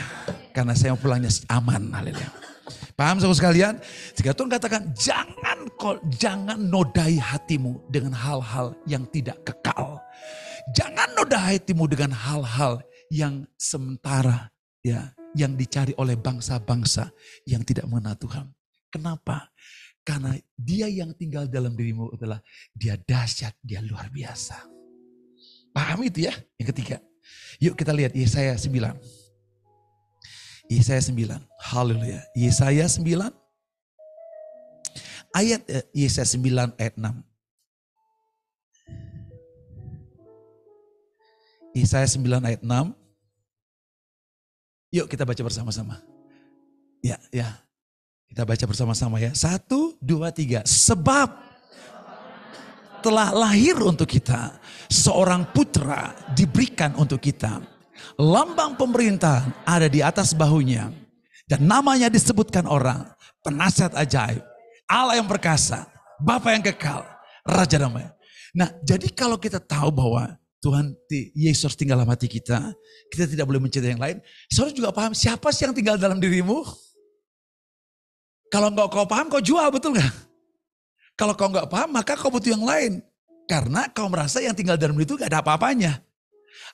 Karena saya mau pulangnya aman. Haleluya. Paham saudara sekalian? Jika Tuhan katakan jangan nodai hatimu dengan hal-hal yang tidak kekal. Jangan nodai hatimu dengan hal-hal yang sementara, ya, yang dicari oleh bangsa-bangsa yang tidak mengenal Tuhan. Kenapa? Karena dia yang tinggal dalam dirimu adalah dia dahsyat, dia luar biasa. Paham itu ya? Yang ketiga. Yuk kita lihat Yesaya 9. Yesaya 9. Haleluya. Yesaya 9. Ayat Yesaya 9 ayat 6. Yesaya 9 ayat 6. Yuk kita baca bersama-sama. Ya. Kita baca bersama-sama ya. 1, 2, 3. Sebab telah lahir untuk kita seorang putra diberikan untuk kita. Lambang pemerintahan ada di atas bahunya. Dan namanya disebutkan orang. Penasihat ajaib. Allah yang perkasa. Bapa yang kekal. Raja damai. Nah, jadi kalau kita tahu bahwa Tuhan Yesus tinggal dalam hati kita. Kita tidak boleh mencintai yang lain. Saudara juga paham siapa sih yang tinggal dalam dirimu? Kalau kau paham kau jual, betul gak? Kalau kau nggak paham maka kau butuh yang lain. Karena kau merasa yang tinggal dalam diri itu gak ada apa-apanya.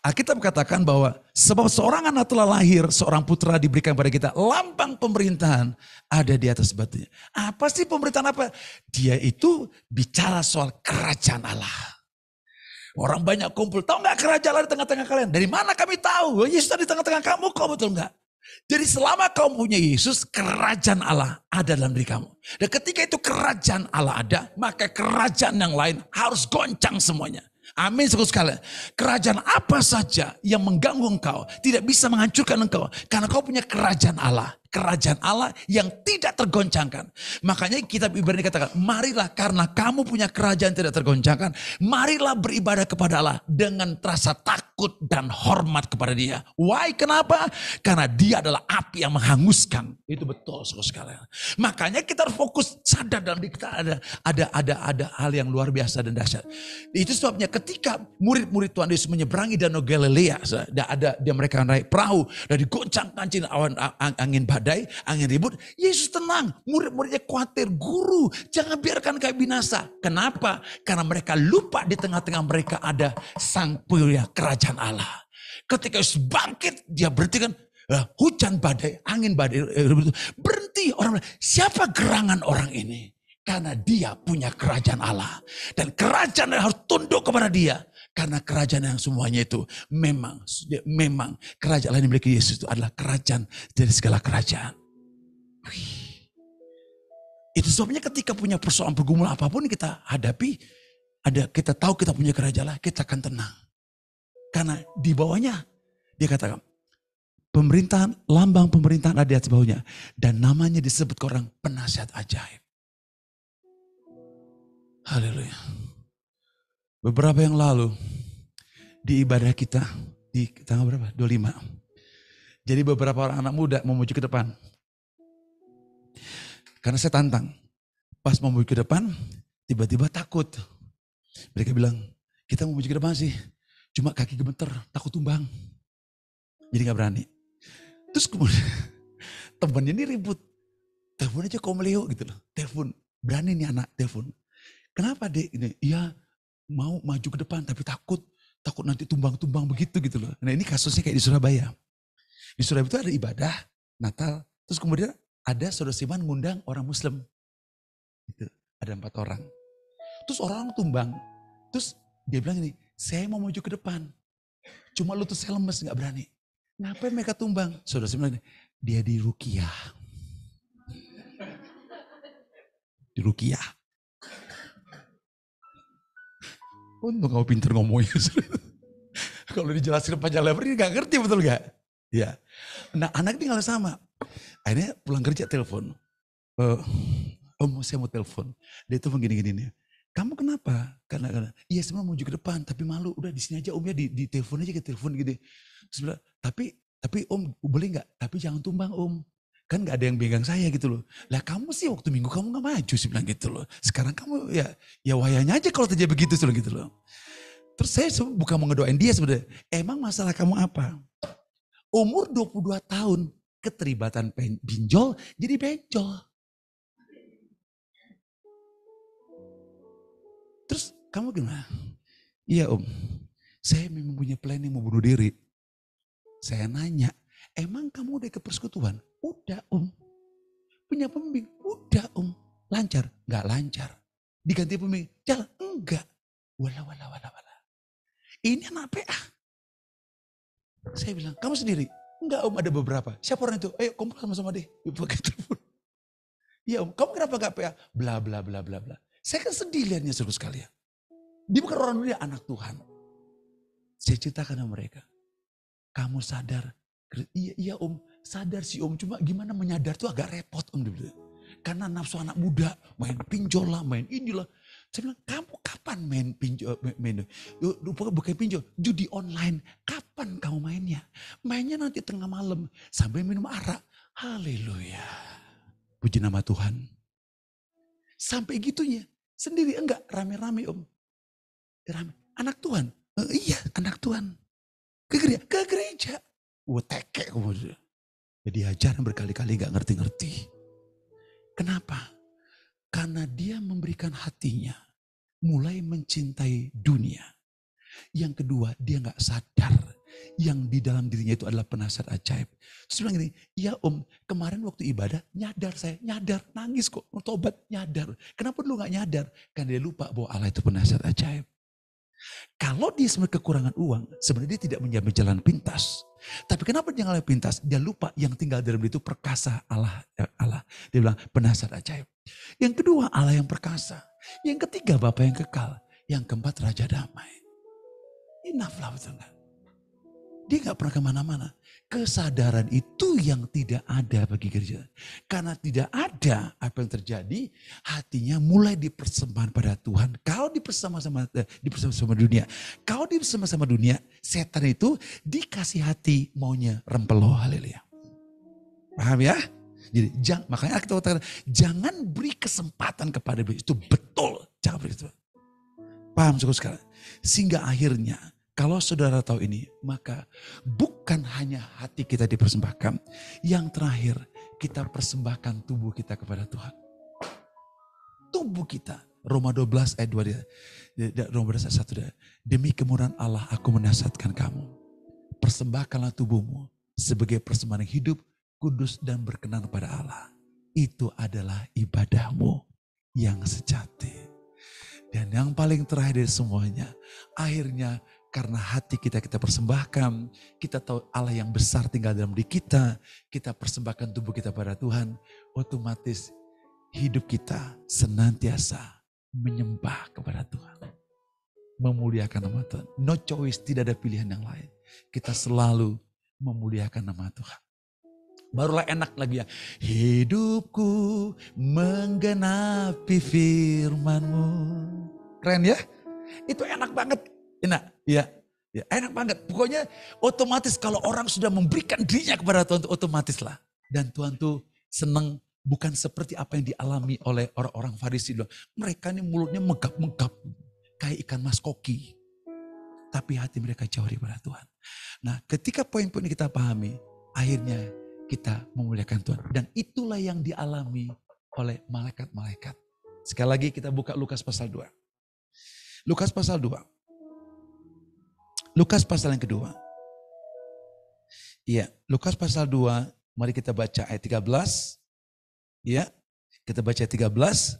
Alkitab katakan bahwa sebab seorang anak telah lahir, seorang putra diberikan pada kita. Lambang pemerintahan ada di atas batunya. Apa sih pemerintahan apa? Dia itu bicara soal kerajaan Allah. Orang banyak kumpul, tahu gak kerajaan Allah di tengah-tengah kalian? Dari mana kami tahu? Yesus ada di tengah-tengah kamu, kau betul gak? Jadi selama kau punya Yesus, kerajaan Allah ada dalam diri kamu. Dan ketika itu kerajaan Allah ada, maka kerajaan yang lain harus goncang semuanya. Amin saudara sekalian. Kerajaan apa saja yang mengganggu engkau, tidak bisa menghancurkan engkau. Karena kau punya kerajaan Allah. Kerajaan Allah yang tidak tergoncangkan. Makanya kitab Ibrani katakan, marilah karena kamu punya kerajaan tidak tergoncangkan. Marilah beribadah kepada Allah dengan rasa takut dan hormat kepada dia. Why? Kenapa? Karena dia adalah api yang menghanguskan. Itu betul saudara sekalian. Makanya kita harus fokus sadar dalam diri kita ada hal yang luar biasa dan dahsyat. Itu sebabnya ketika murid-murid Tuhan Yesus menyeberangi Danau Galilea, ada mereka naik perahu dan digoncang-gancing awan angin badai, angin ribut. Yesus tenang, murid-muridnya khawatir, guru jangan biarkan kami binasa. Kenapa? Karena mereka lupa di tengah-tengah mereka ada sang pemilik kerajaan Allah. Ketika Yesus bangkit, dia berhentikan. Hujan badai, angin badai berhenti. Orang bilang, siapa gerangan orang ini? Karena dia punya kerajaan Allah. Dan kerajaan harus tunduk kepada dia. Karena kerajaan yang semuanya itu memang kerajaan yang dimiliki Yesus itu adalah kerajaan dari segala kerajaan. Itu sebabnya ketika punya persoalan pergumulan apapun kita hadapi, kita tahu kita punya kerajaan Allah, kita akan tenang. Karena di bawahnya dia katakan, Pemerintahan, lambang pemerintahan ada di atas bahunya. Dan namanya disebut ke orang penasihat ajaib. Haleluya. Beberapa yang lalu, di ibadah kita, di tanggal berapa? 25. Jadi beberapa orang anak muda mau maju ke depan. Karena saya tantang. Pas mau maju ke depan, tiba-tiba takut. Mereka bilang, kita mau maju ke depan sih. Cuma kaki gemeter, takut tumbang. Jadi gak berani. Terus kemudian temannya ini ribut. Telepon aja kau meleo gitu loh. Telepon, berani nih anak telepon. Kenapa dek? Iya mau maju ke depan tapi takut nanti tumbang-tumbang begitu gitu loh. Nah ini kasusnya kayak di Surabaya. Di Surabaya itu ada ibadah Natal. Terus kemudian ada saudara Siman ngundang orang Muslim. Gitu. Ada 4 orang. Terus orang tumbang. Terus dia bilang ini, saya mau maju ke depan. Cuma lutut saya lemes gak berani. Ngapain mereka tumbang? Saudara Siman bilang, dia di Rukiah. Di Rukiah. Untung kamu pintar ngomongnya. Kalau dijelasin panjang lebar ini gak ngerti betul gak? Ya. Nah anak ini gak sama. Akhirnya pulang kerja telepon. Om saya mau telepon. Dia telepon gini-gini nih. Kamu kenapa? Karena iya sebenarnya mau ke depan tapi malu. Udah di sini aja om ya di telepon aja ke telepon gitu. Terus bilang, tapi om boleh gak? Tapi jangan tumbang om. Kan gak ada yang pegang saya gitu loh. Lah kamu sih waktu minggu kamu gak maju sih bilang gitu loh. Sekarang kamu ya wayanya aja kalau terjadi begitu gitu loh. Terus saya bukan mau ngedoain dia sebenarnya. Emang masalah kamu apa? Umur 22 tahun keterlibatan pinjol jadi benjol. Terus kamu gimana? Iya om, saya memang punya planning mau bunuh diri. Saya nanya, emang kamu udah ke persekutuan? Udah om. Punya pembimbing? Udah om. Lancar? Enggak lancar. Diganti pembimbing? Jalan? Enggak. Wala. Ini anak PA. Saya bilang, kamu sendiri? Enggak om, ada beberapa. Siapa orang itu? Ayo kumpul sama-sama deh. Pakai telepon. Iya om, kamu kenapa gak PA? Bla. Saya kan sedih lihatnya seluruh sekalian. Dia bukan orang dunia, anak Tuhan. Saya ceritakan sama mereka. Kamu sadar? Iya om, sadar sih om. Cuma gimana menyadar tuh agak repot om. Karena nafsu anak muda, main pinjol lah, main inilah. Saya bilang, kamu kapan main pinjol? Bukan pinjol, judi online. Kapan kamu mainnya? Mainnya nanti tengah malam sambil minum arak. Haleluya. Puji nama Tuhan. Sampai gitunya. Sendiri enggak, rame-rame om. Rame. Anak Tuhan? Iya, anak Tuhan. Ke gereja. Tekek kemudian. Jadi ajaran berkali-kali gak ngerti-ngerti. Kenapa? Karena dia memberikan hatinya. Mulai mencintai dunia. Yang kedua, dia gak sadar. Yang di dalam dirinya itu adalah penasihat ajaib. Terus bilang gini, ya om, kemarin waktu ibadah nyadar saya, nangis kok, mau tobat, nyadar. Kenapa dulu gak nyadar? Karena dia lupa bahwa Allah itu penasihat ajaib. Kalau dia sebenarnya kekurangan uang, sebenarnya dia tidak menjamin jalan pintas. Tapi kenapa dia jalan pintas? Dia lupa yang tinggal dalam dia itu perkasa Allah. Dia bilang penasihat ajaib. Yang kedua Allah yang perkasa. Yang ketiga Bapa yang kekal. Yang keempat Raja damai. Enough lah betul gak? Dia gak pernah kemana-mana. Kesadaran itu yang tidak ada bagi gereja. Karena tidak ada apa yang terjadi, hatinya mulai dipersembahkan pada Tuhan. Kalau dipersembahkan dunia. Kalau dipersembahkan dunia, setan itu dikasih hati maunya rempelo. Haleluya. Paham ya? Jadi makanya kita katakan, jangan beri kesempatan kepada iblis. Itu betul. Jangan beri kesempatan. Paham sekarang? Sehingga akhirnya, kalau saudara tahu ini, maka bukan hanya hati kita dipersembahkan. Yang terakhir, kita persembahkan tubuh kita kepada Tuhan. Tubuh kita. Roma 12 ayat 2. Roma 12 ayat 1. Demi kemurahan Allah aku menasihatkan kamu. Persembahkanlah tubuhmu sebagai persembahan yang hidup, kudus dan berkenan kepada Allah. Itu adalah ibadahmu yang sejati. Dan yang paling terakhir dari semuanya, akhirnya karena hati kita persembahkan, kita tahu Allah yang besar tinggal dalam diri kita persembahkan tubuh kita pada Tuhan, otomatis hidup kita senantiasa menyembah kepada Tuhan. Memuliakan nama Tuhan. No choice, tidak ada pilihan yang lain. Kita selalu memuliakan nama Tuhan. Barulah enak lagi ya. Hidupku menggenapi firman-Mu. Keren ya? Itu enak banget. Enak, ya. Ya, enak banget. Pokoknya otomatis kalau orang sudah memberikan dirinya kepada Tuhan, otomatis lah. Dan Tuhan tuh senang, bukan seperti apa yang dialami oleh orang-orang Farisi. Mereka ini mulutnya megap-megap kayak ikan mas koki. Tapi hati mereka jauh daripada Tuhan. Nah, ketika poin-poin ini kita pahami, akhirnya kita memuliakan Tuhan. Dan itulah yang dialami oleh malaikat-malaikat. Sekali lagi kita buka Lukas pasal 2. Lukas pasal 2. Lukas pasal yang kedua. Iya, Lukas pasal 2. Mari kita baca ayat 13. Ya, kita baca 13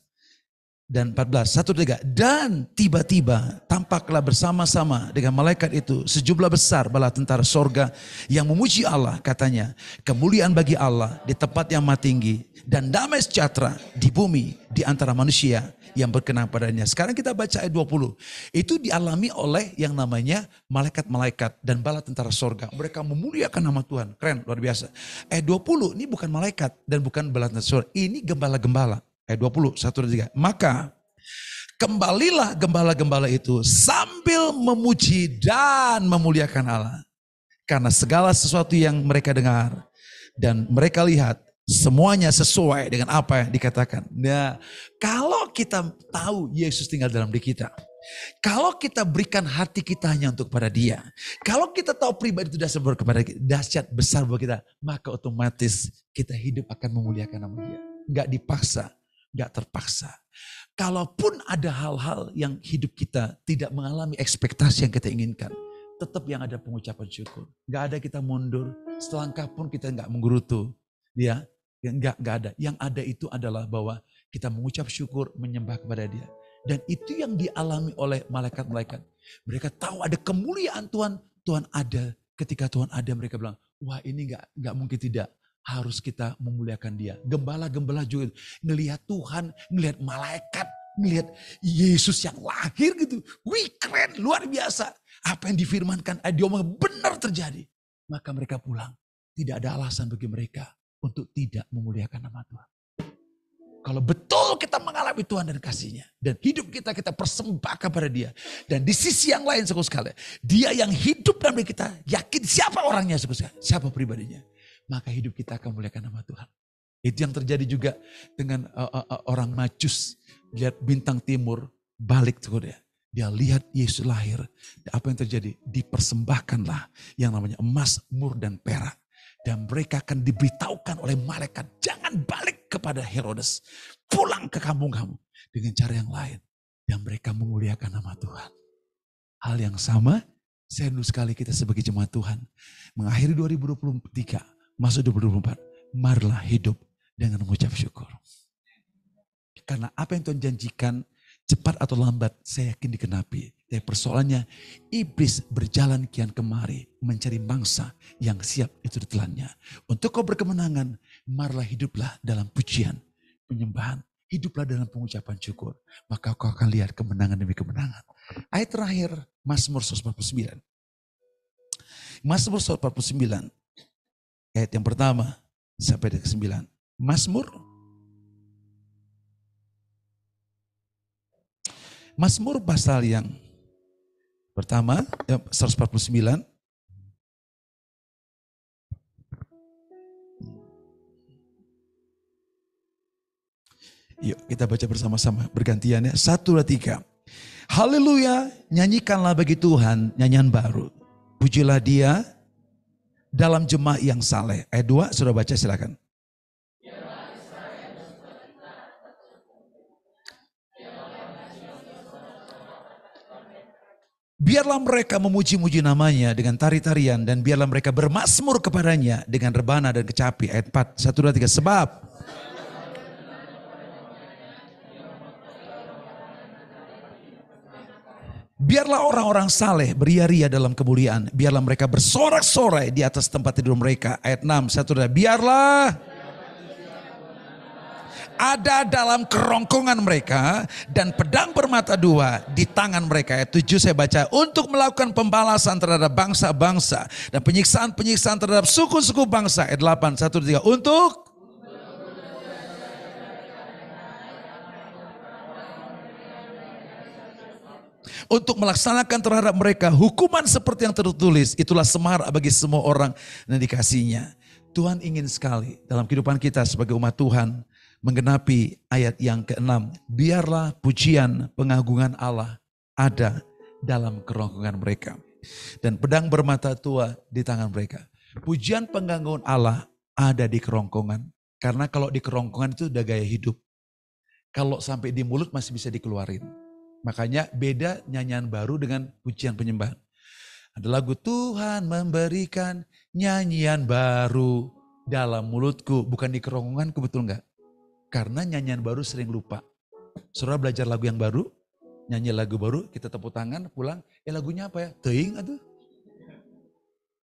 dan 14. 1, 3. Dan tiba-tiba tampaklah bersama-sama dengan malaikat itu sejumlah besar bala tentara sorga yang memuji Allah, katanya, kemuliaan bagi Allah di tempat yang maha tinggi dan damai sejahtera di bumi di antara manusia yang berkenan padanya. Sekarang kita baca ayat 20. Itu dialami oleh yang namanya malaikat-malaikat dan bala tentara sorga. Mereka memuliakan nama Tuhan. Keren, luar biasa. Ayat 20 ini bukan malaikat dan bukan bala tentara sorga. Ini gembala-gembala. Ayat 20, 1, 3. Maka kembalilah gembala-gembala itu sambil memuji dan memuliakan Allah. Karena segala sesuatu yang mereka dengar dan mereka lihat, semuanya sesuai dengan apa yang dikatakan. Nah, kalau kita tahu Yesus tinggal dalam diri kita, kalau kita berikan hati kita hanya untuk kepada Dia, kalau kita tahu pribadi itu dahsyat besar buat kita, maka otomatis kita hidup akan memuliakan nama Dia. Gak dipaksa, gak terpaksa. Kalaupun ada hal-hal yang hidup kita tidak mengalami ekspektasi yang kita inginkan, tetap yang ada pengucapan syukur. Gak ada kita mundur, selangkah pun kita gak menggerutu. Ya, gak ada. Yang ada itu adalah bahwa kita mengucap syukur, menyembah kepada Dia. Dan itu yang dialami oleh malaikat-malaikat. Mereka tahu ada kemuliaan Tuhan. Tuhan ada. Ketika Tuhan ada, mereka bilang, wah ini gak mungkin tidak. Harus kita memuliakan Dia. Gembala-gembala juga ngelihat Tuhan, ngelihat malaikat, ngelihat Yesus yang lahir gitu. Wih, keren, luar biasa. Apa yang difirmankan, dia omong benar terjadi. Maka mereka pulang. Tidak ada alasan bagi mereka untuk tidak memuliakan nama Tuhan. Kalau betul kita mengalami Tuhan dan kasih-Nya, dan hidup kita persembahkan pada Dia. Dan di sisi yang lain, saudara sekalian, Dia yang hidup dalam diri kita, yakin siapa orangnya, saudara sekalian, siapa pribadinya. Maka hidup kita akan memuliakan nama Tuhan. Itu yang terjadi juga dengan orang Majus. Lihat bintang timur balik tuh dia. Dia lihat Yesus lahir. Apa yang terjadi? Dipersembahkanlah yang namanya emas, mur dan perak. Dan mereka akan diberitahukan oleh malaikat. Jangan balik kepada Herodes. Pulang ke kampung kamu. Dengan cara yang lain. Dan mereka memuliakan nama Tuhan. Hal yang sama. Saya rindu sekali kita sebagai jemaat Tuhan. Mengakhiri 2023. Masuk 2024, marilah hidup dengan mengucap syukur. Karena apa yang Tuhan janjikan, cepat atau lambat, saya yakin dikenapi. Tapi persoalannya, iblis berjalan kian kemari, mencari mangsa yang siap itu ditelannya. Untuk kau berkemenangan, marilah hiduplah dalam pujian, penyembahan. Hiduplah dalam pengucapan syukur. Maka kau akan lihat kemenangan demi kemenangan. Ayat terakhir, Mazmur 149. Mazmur 149. Ayat yang pertama sampai ke-9. Mazmur pasal yang pertama 149. Yuk kita baca bersama-sama bergantian ya. 1, 2, 3. Haleluya, nyanyikanlah bagi Tuhan nyanyian baru. Pujilah Dia dalam jemaah yang saleh. Ayat 2, sudah baca silakan. Biarlah mereka memuji-muji namanya dengan tari-tarian dan biarlah mereka bermazmur kepadanya dengan rebana dan kecapi. Ayat 4, 1, 2, 3. Sebab biarlah orang-orang saleh beria-ria dalam kemuliaan. Biarlah mereka bersorak-sorai di atas tempat tidur mereka. Ayat 6, 1, 2. Biarlah ada dalam kerongkongan mereka, dan pedang bermata dua di tangan mereka. Ayat 7 saya baca, untuk melakukan pembalasan terhadap bangsa-bangsa dan penyiksaan-penyiksaan terhadap suku-suku bangsa. Ayat 8, 1, 3, untuk melaksanakan terhadap mereka hukuman seperti yang tertulis. Itulah semar bagi semua orang yang dikasihinya. Tuhan ingin sekali dalam kehidupan kita sebagai umat Tuhan menggenapi ayat yang ke-6. Biarlah pujian pengagungan Allah ada dalam kerongkongan mereka, dan pedang bermata tua di tangan mereka. Pujian pengagungan Allah ada di kerongkongan. Karena kalau di kerongkongan itu udah gaya hidup. Kalau sampai di mulut masih bisa dikeluarin. Makanya beda nyanyian baru dengan pujian penyembahan. Ada lagu Tuhan memberikan nyanyian baru dalam mulutku. Bukan di kerongkonganku, betul enggak? Karena nyanyian baru sering lupa. Saudara belajar lagu yang baru, nyanyi lagu baru, kita tepuk tangan, pulang. Lagunya apa ya? Teing atau?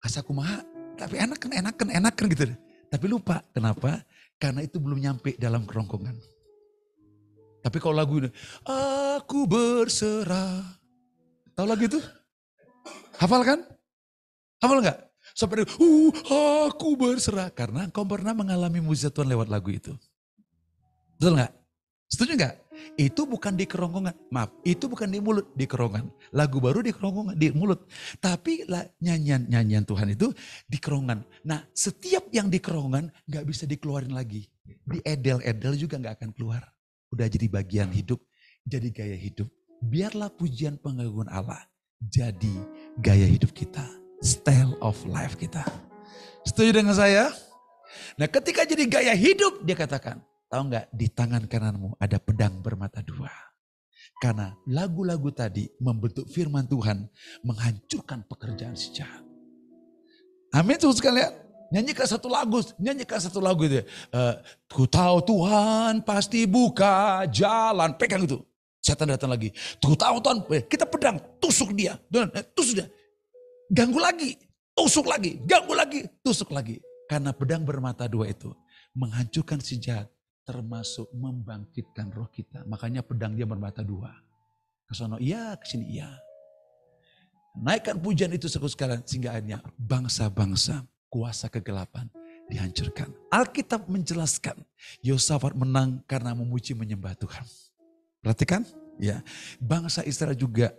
Asakumaha. Tapi enakan gitu. Tapi lupa. Kenapa? Karena itu belum nyampe dalam kerongkongan. Tapi kalau lagu ini, aku berserah. Tahu lagu itu? Hafal kan? Hafal enggak? Sampai aku berserah. Karena engkau pernah mengalami mujizat Tuhan lewat lagu itu. Betul enggak? Setuju enggak? Itu bukan di kerongkongan. Maaf, itu bukan di mulut, di kerongkongan. Lagu baru di kerongkongan, di mulut. Tapi nyanyian Tuhan itu di kerongkongan. Nah, setiap yang di kerongkongan gak bisa dikeluarin lagi. Di edel-edel juga gak akan keluar. Udah jadi bagian hidup, jadi gaya hidup. Biarlah pujian pengagungan Allah jadi gaya hidup kita, style of life kita. Setuju dengan saya? Nah, ketika jadi gaya hidup, dia katakan, tahu nggak, di tangan kananmu ada pedang bermata dua. Karena lagu-lagu tadi membentuk firman Tuhan, menghancurkan pekerjaan si jahat. Amin, saudara sekalian. Nyanyikan satu lagu itu. Ku tahu Tuhan pasti buka jalan, pegang itu. Setan datang lagi. Ku tahu Tuhan, kita pedang, tusuk dia. Tusuk dia. Ganggu lagi, tusuk lagi, ganggu lagi, tusuk lagi. Karena pedang bermata dua itu menghancurkan si jahat, termasuk membangkitkan roh kita. Makanya pedang dia bermata dua. Kesono iya, kesini iya. Naikkan pujian itu sekalian sehingga akhirnya bangsa-bangsa, kuasa kegelapan dihancurkan. Alkitab menjelaskan Yosafat menang karena memuji menyembah Tuhan. Perhatikan, ya, bangsa Israel juga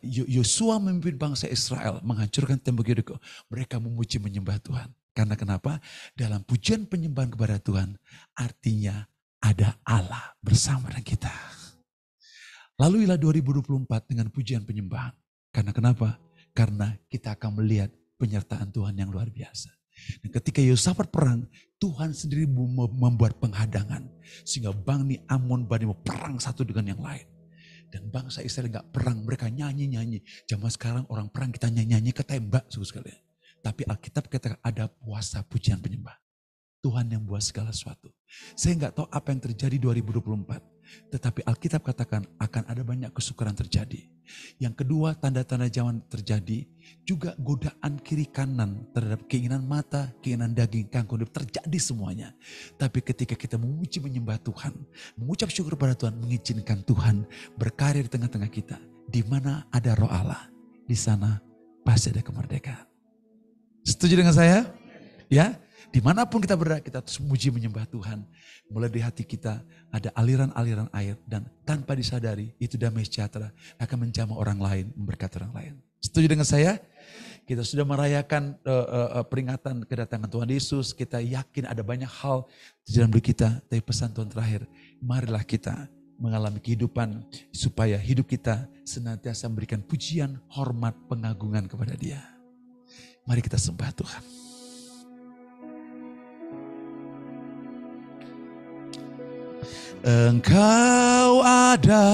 Yosua memimpin bangsa Israel menghancurkan tembok Yeriko. Mereka memuji menyembah Tuhan. Karena kenapa? Dalam pujian penyembahan kepada Tuhan, artinya ada Allah bersama dengan kita. Laluilah 2024 dengan pujian penyembahan. Karena kenapa? Karena kita akan melihat penyertaan Tuhan yang luar biasa. Dan ketika Yosafat perang, Tuhan sendiri membuat penghadangan. Sehingga Bani Amon, Bani perang satu dengan yang lain. Dan bangsa Israel gak perang, mereka nyanyi-nyanyi. Zaman sekarang orang perang kita nyanyi-nyanyi ketembak sekalian. Tapi Alkitab katakan ada puasa pujian penyembah. Tuhan yang buat segala sesuatu. Saya gak tahu apa yang terjadi 2024. Tetapi Alkitab katakan akan ada banyak kesukaran terjadi. Yang kedua, tanda-tanda zaman terjadi. Juga godaan kiri kanan terhadap keinginan mata, keinginan daging, kanker hidup terjadi semuanya. Tapi ketika kita memuji menyembah Tuhan, mengucap syukur pada Tuhan, mengizinkan Tuhan berkarya di tengah-tengah kita. Di mana ada roh Allah, di sana pasti ada kemerdekaan. Setuju dengan saya? Ya? Dimanapun kita berada, kita terus memuji menyembah Tuhan. Mulai di hati kita ada aliran-aliran air. Dan tanpa disadari itu damai sejahtera akan menjamah orang lain, memberkati orang lain. Setuju dengan saya? Kita sudah merayakan peringatan kedatangan Tuhan Yesus. Kita yakin ada banyak hal di dalam diri kita. Tapi pesan Tuhan terakhir, marilah kita mengalami kehidupan supaya hidup kita senantiasa memberikan pujian, hormat, pengagungan kepada Dia. Mari kita sembah Tuhan. Engkau ada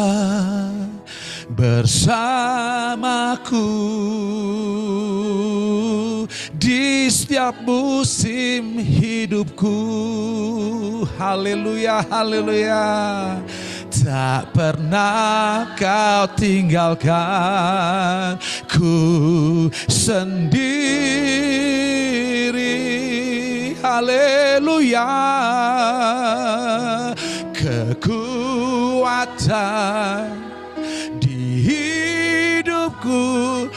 bersamaku di setiap musim hidupku. Haleluya, haleluya. Tak pernah kau tinggalkan ku sendiri. haleluya. Kekuatan di hidupku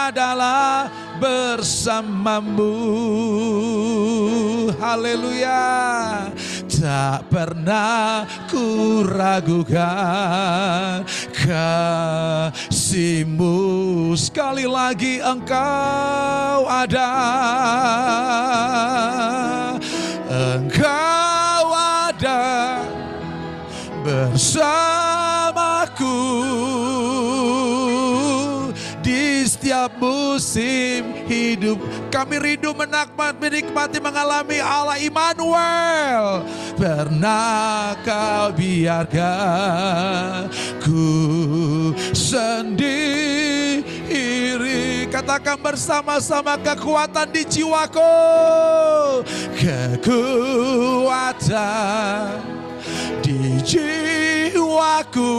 adalah bersamamu, haleluya. Tak pernah ku ragukan kasih-Mu, sekali lagi Engkau ada, Engkau ada bersamaku di setiap musim hidup. Kami rindu menikmati mengalami Allah Immanuel. Pernah Kau biarkan ku sendiri, katakan bersama-sama, kekuatan di jiwaku, kekuatan di jiwaku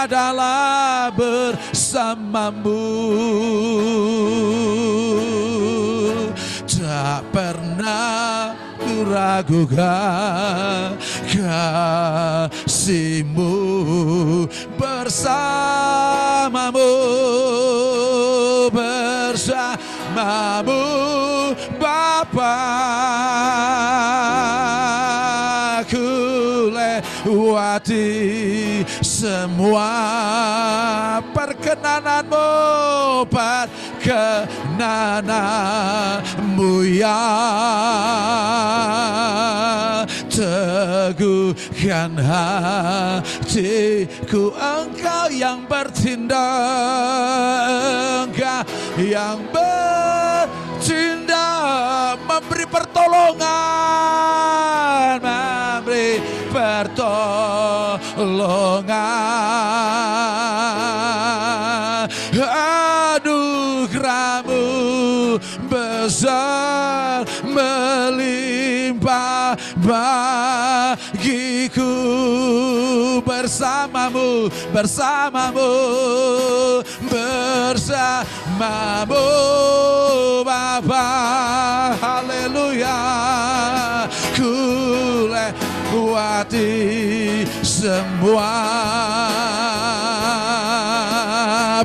adalah bersamamu. Tak pernah ku ragukan kasih-Mu, bersamamu, bersamamu Bapa. Ku lewati semua perkenanan-Mu, perkenanan-Mu ya. Teguhkan hatiku, Engkau yang bertindak, Engkau yang bertindak, memberi pertolongan, memberi pertolongan. Anugerah-Mu besar melimpah bagiku, bersamamu, bersamamu, bersamamu Bapa, haleluya. Ku lewati semua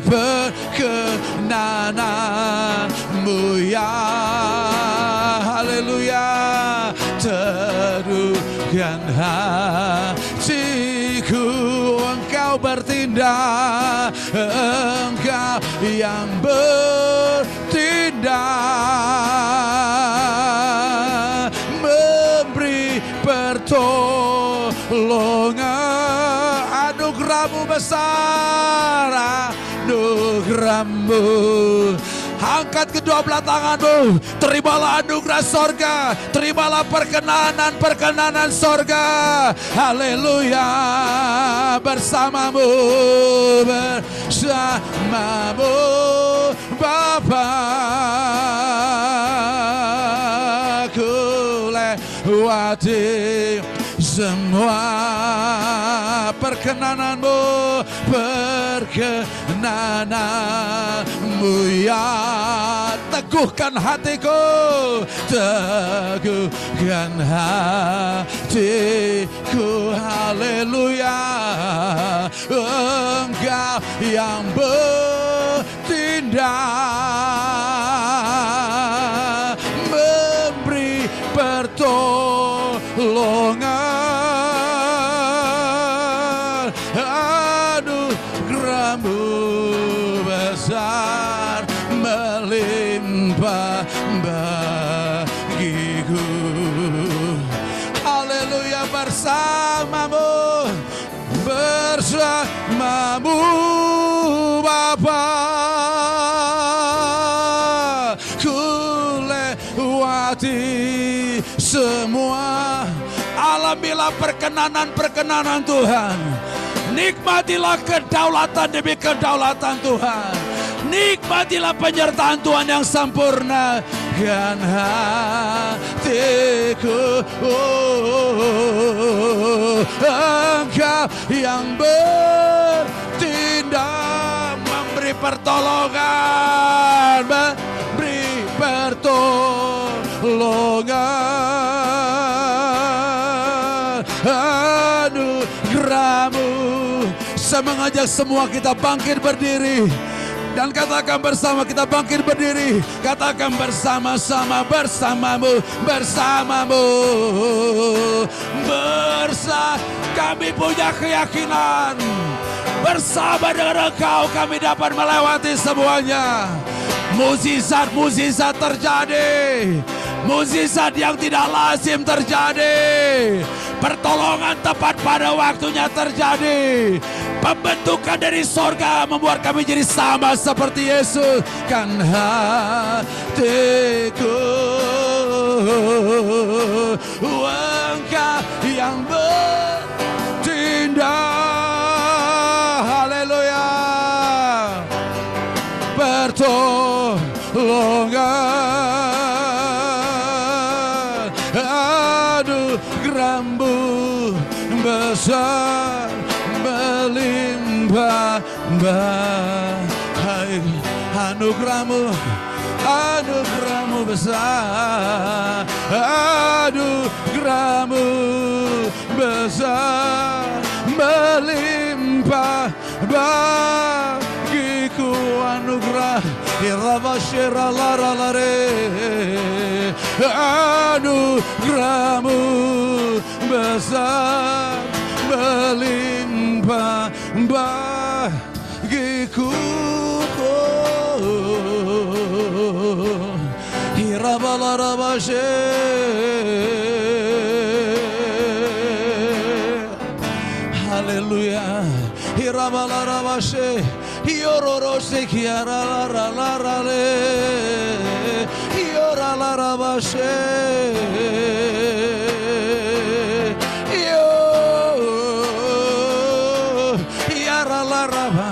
perkenanan-Mu ya, haleluya. Teduhkan hatiku, Engkau bertindak, Engkau yang bertindak, memberi pertolongan. Anugerah-Mu besar, anugerah-Mu. Angkat kedua belah tangan-Mu, terimalah anugerah sorga, terimalah perkenanan sorga, haleluya. Bersamamu, bersamamu Bapa. Ku lewati semua perkenanan-Mu, perkenanan-Mu ya. Teguhkan hatiku, teguhkan hatiku, haleluya. Engkau yang bertindak, memberi pertolongan. Anugerah-Mu besar melimpah bagiku, haleluya. Bersamamu, bersamamu Bapa. Ku lewati semua, alamilah perkenanan Tuhan. Nikmatilah kedaulatan demi kedaulatan Tuhan. Nikmatilah penyertaan Tuhan yang sempurna. Kan hatiku, Engkau yang bertindak, memberi pertolongan. akan beri pertolongan. Anugerah-Mu. Saya mengajak semua kita bangkit berdiri dan katakan bersama, kita bangkit berdiri, katakan bersama-sama, bersamamu, bersamamu, kami punya keyakinan bersama dengan Engkau kami dapat melewati semuanya. Mukjizat-mukjizat terjadi, mukjizat yang tidak lazim terjadi, pertolongan tepat pada waktunya terjadi. Pembentukan dari sorga membuat kami jadi sama seperti Yesus. Kan hatiku Engkau yang bertindak. Haleluya. Pertolongan anugerah-Mu besar melimpah. Anugerah-Mu, anugerah-Mu besar, anugerah-Mu besar melimpah bagiku. Anugerah anugerah-Mu besar melimpah bagiku. Haleluya. Hirabalarabashe yororose kiaralararare yoralarabashe yaralaraba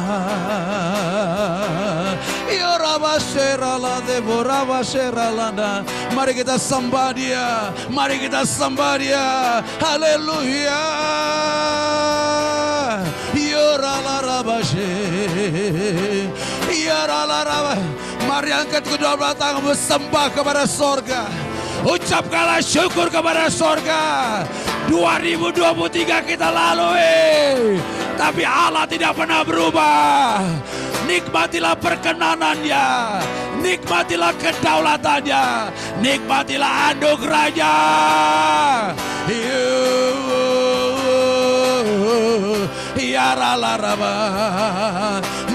yorabasherala devorabasheralanda. Mari kita sembah Dia, mari kita sembah Dia. Haleluya. Mari angkat kedua belah tanganmu, sembah kepada sorga. Ucapkanlah syukur kepada sorga. 2023 kita lalui, tapi Allah tidak pernah berubah. Nikmatilah perkenanan-Nya, nikmatilah kedaulatannya, nikmatilah anugerahnya.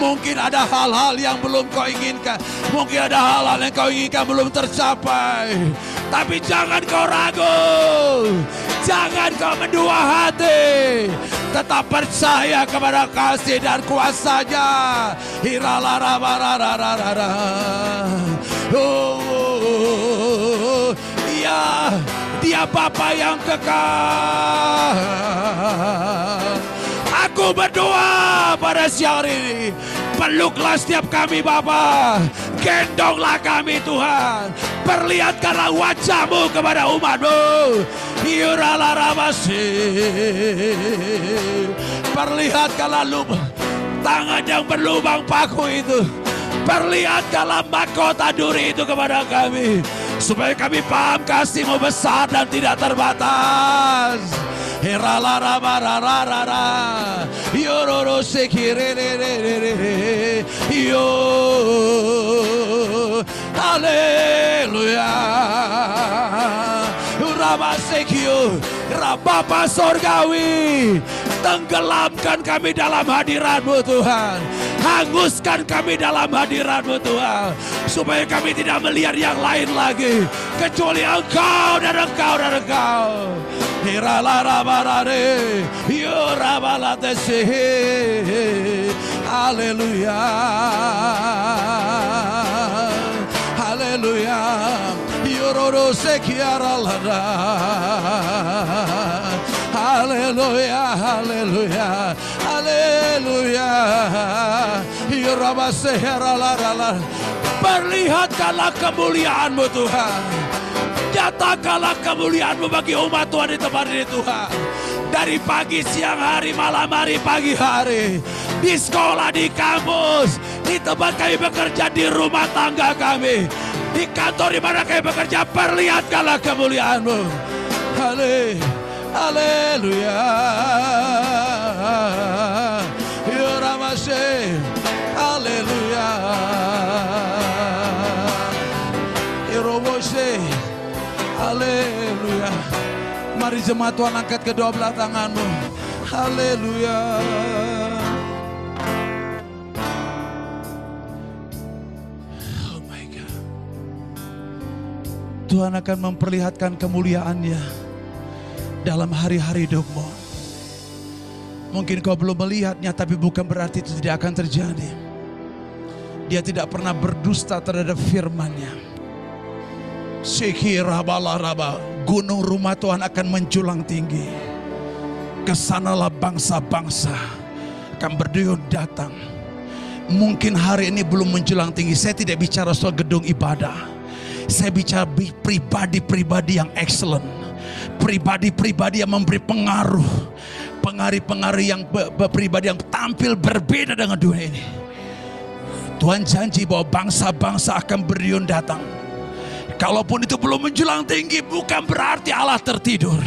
Mungkin ada hal-hal yang belum kau inginkan, mungkin ada hal-hal yang kau inginkan belum tercapai, tapi jangan kau ragu, jangan kau mendua hati, tetap percaya kepada kasih dan kuasa-Nya. Ya, Dia Bapa yang kekal. Aku berdoa pada siang hari ini, peluklah setiap kami Bapa, gendonglah kami Tuhan, perlihatkanlah wajah-Mu kepada umat-Mu. Perlihatkanlah tangan yang berlubang paku itu, perlihatkanlah mahkota duri itu kepada kami, supaya kami paham kasih-Mu besar dan tidak terbatas. Haleluya. Bapa Sorgawi, tenggelamkan kami dalam hadirat-Mu Tuhan, hanguskan kami dalam hadirat-Mu Tuhan, supaya kami tidak melihat yang lain lagi kecuali Engkau dan Engkau dan Engkau. Haleluya. Haleluya. Haleluya. Haleluya. Haleluya. Perlihatkanlah kemuliaan-Mu Tuhan. Nyatakanlah kemuliaan-Mu bagi umat Tuhan di tempat ini Tuhan. Dari pagi, siang hari, malam hari, pagi hari. di sekolah, di kampus, di tempat kami bekerja, di rumah tangga kami, di kantor di mana kami bekerja. Perlihatkanlah kemuliaan-Mu. Haleluya. Yuramase. Haleluya. Irobose. Haleluya. Mari jemaat Tuhan, angkat kedua belah tanganmu. Haleluya. Oh my God. Tuhan akan memperlihatkan kemuliaan-Nya dalam hari-hari hidupmu. Mungkin kau belum melihatnya, tapi bukan berarti itu tidak akan terjadi. Dia tidak pernah berdusta terhadap firman-Nya. Sekirabalaraba, gunung rumah Tuhan akan menjulang tinggi. Kesanalah bangsa-bangsa akan berduyun datang. Mungkin hari ini belum menjulang tinggi. Saya tidak bicara soal gedung ibadah. Saya bicara pribadi-pribadi yang excellent. Pribadi-pribadi yang memberi pengaruh. Pengaruh-pengaruh yang pribadi yang tampil berbeda dengan dunia ini. Tuhan janji bahwa bangsa-bangsa akan berduyun datang. Kalaupun itu belum menjulang tinggi, bukan berarti Allah tertidur.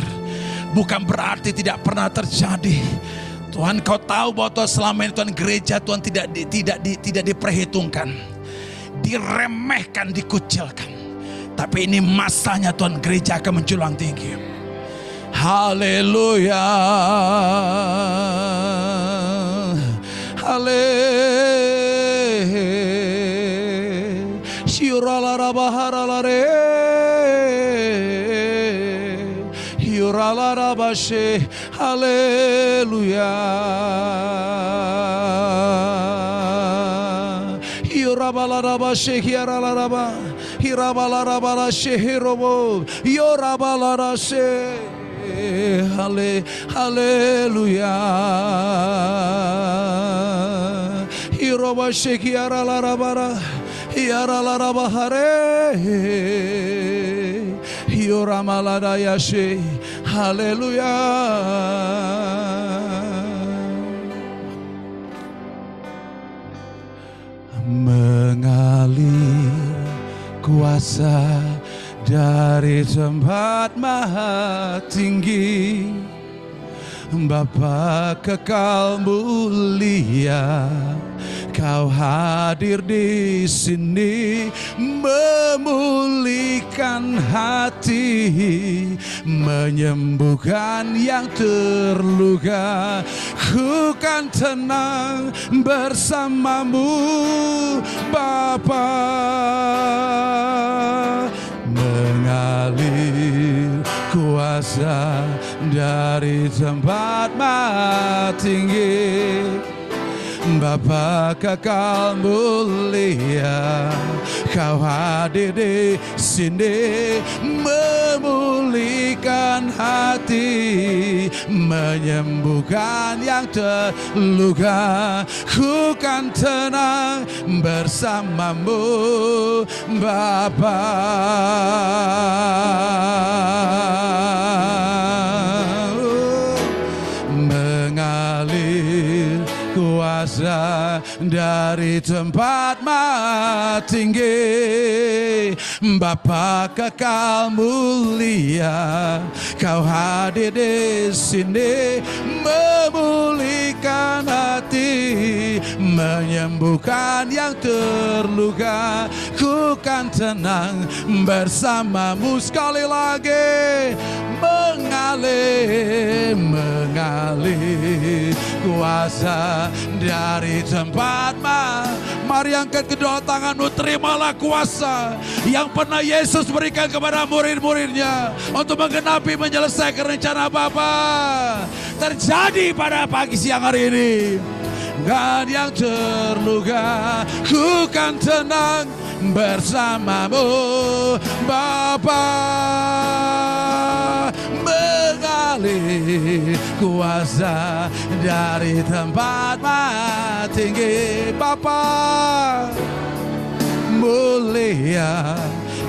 Bukan berarti tidak pernah terjadi. Tuhan, kau tahu bahwa Tuhan selama ini Tuhan gereja Tuhan tidak diperhitungkan, diremehkan, dikucilkan. Tapi ini masanya Tuhan gereja akan menjulang tinggi. Haleluya. Haleluya. Shiralarabaharalarare. Yuralarabashe. Haleluya. Yurabalarabashe. Hiralaraba. Hirabalarabashe. Hirobo. Yorabalarashe. Haleluya. Hirobashe. Hiralarabara. Yaralarabahare. Yoramaladayashe. Haleluya. Mengalir kuasa dari tempat maha tinggi, Bapa kekal mulia, Kau hadir di sini, memulihkan hati, menyembuhkan yang terluka. Ku kan tenang bersamamu, Bapa. Mengalir kuasa dari tempat maha tinggi, Bapa kekal mulia, Kau hadir di sini, memulihkan hati, menyembuhkan yang terluka. Ku kan tenang bersamamu, Bapa. Mengalir kuasa dari tempat maha tinggi, Bapa kekal mulia, Kau hadir di sini, memulihkan hati, menyembuhkan yang terluka. Ku kan tenang bersamamu. Sekali lagi, mengalir kuasa dari tempat Mari angkat kedua tanganmu, terimalah kuasa yang pernah Yesus berikan kepada murid-muridnya untuk menggenapi, menyelesaikan rencana Bapa. Terjadi pada pagi siang hari ini. Dan yang terluka, ku kan tenang bersamamu, Bapa. Mengalir kuasa dari tempat maha tinggi, Bapa mulia,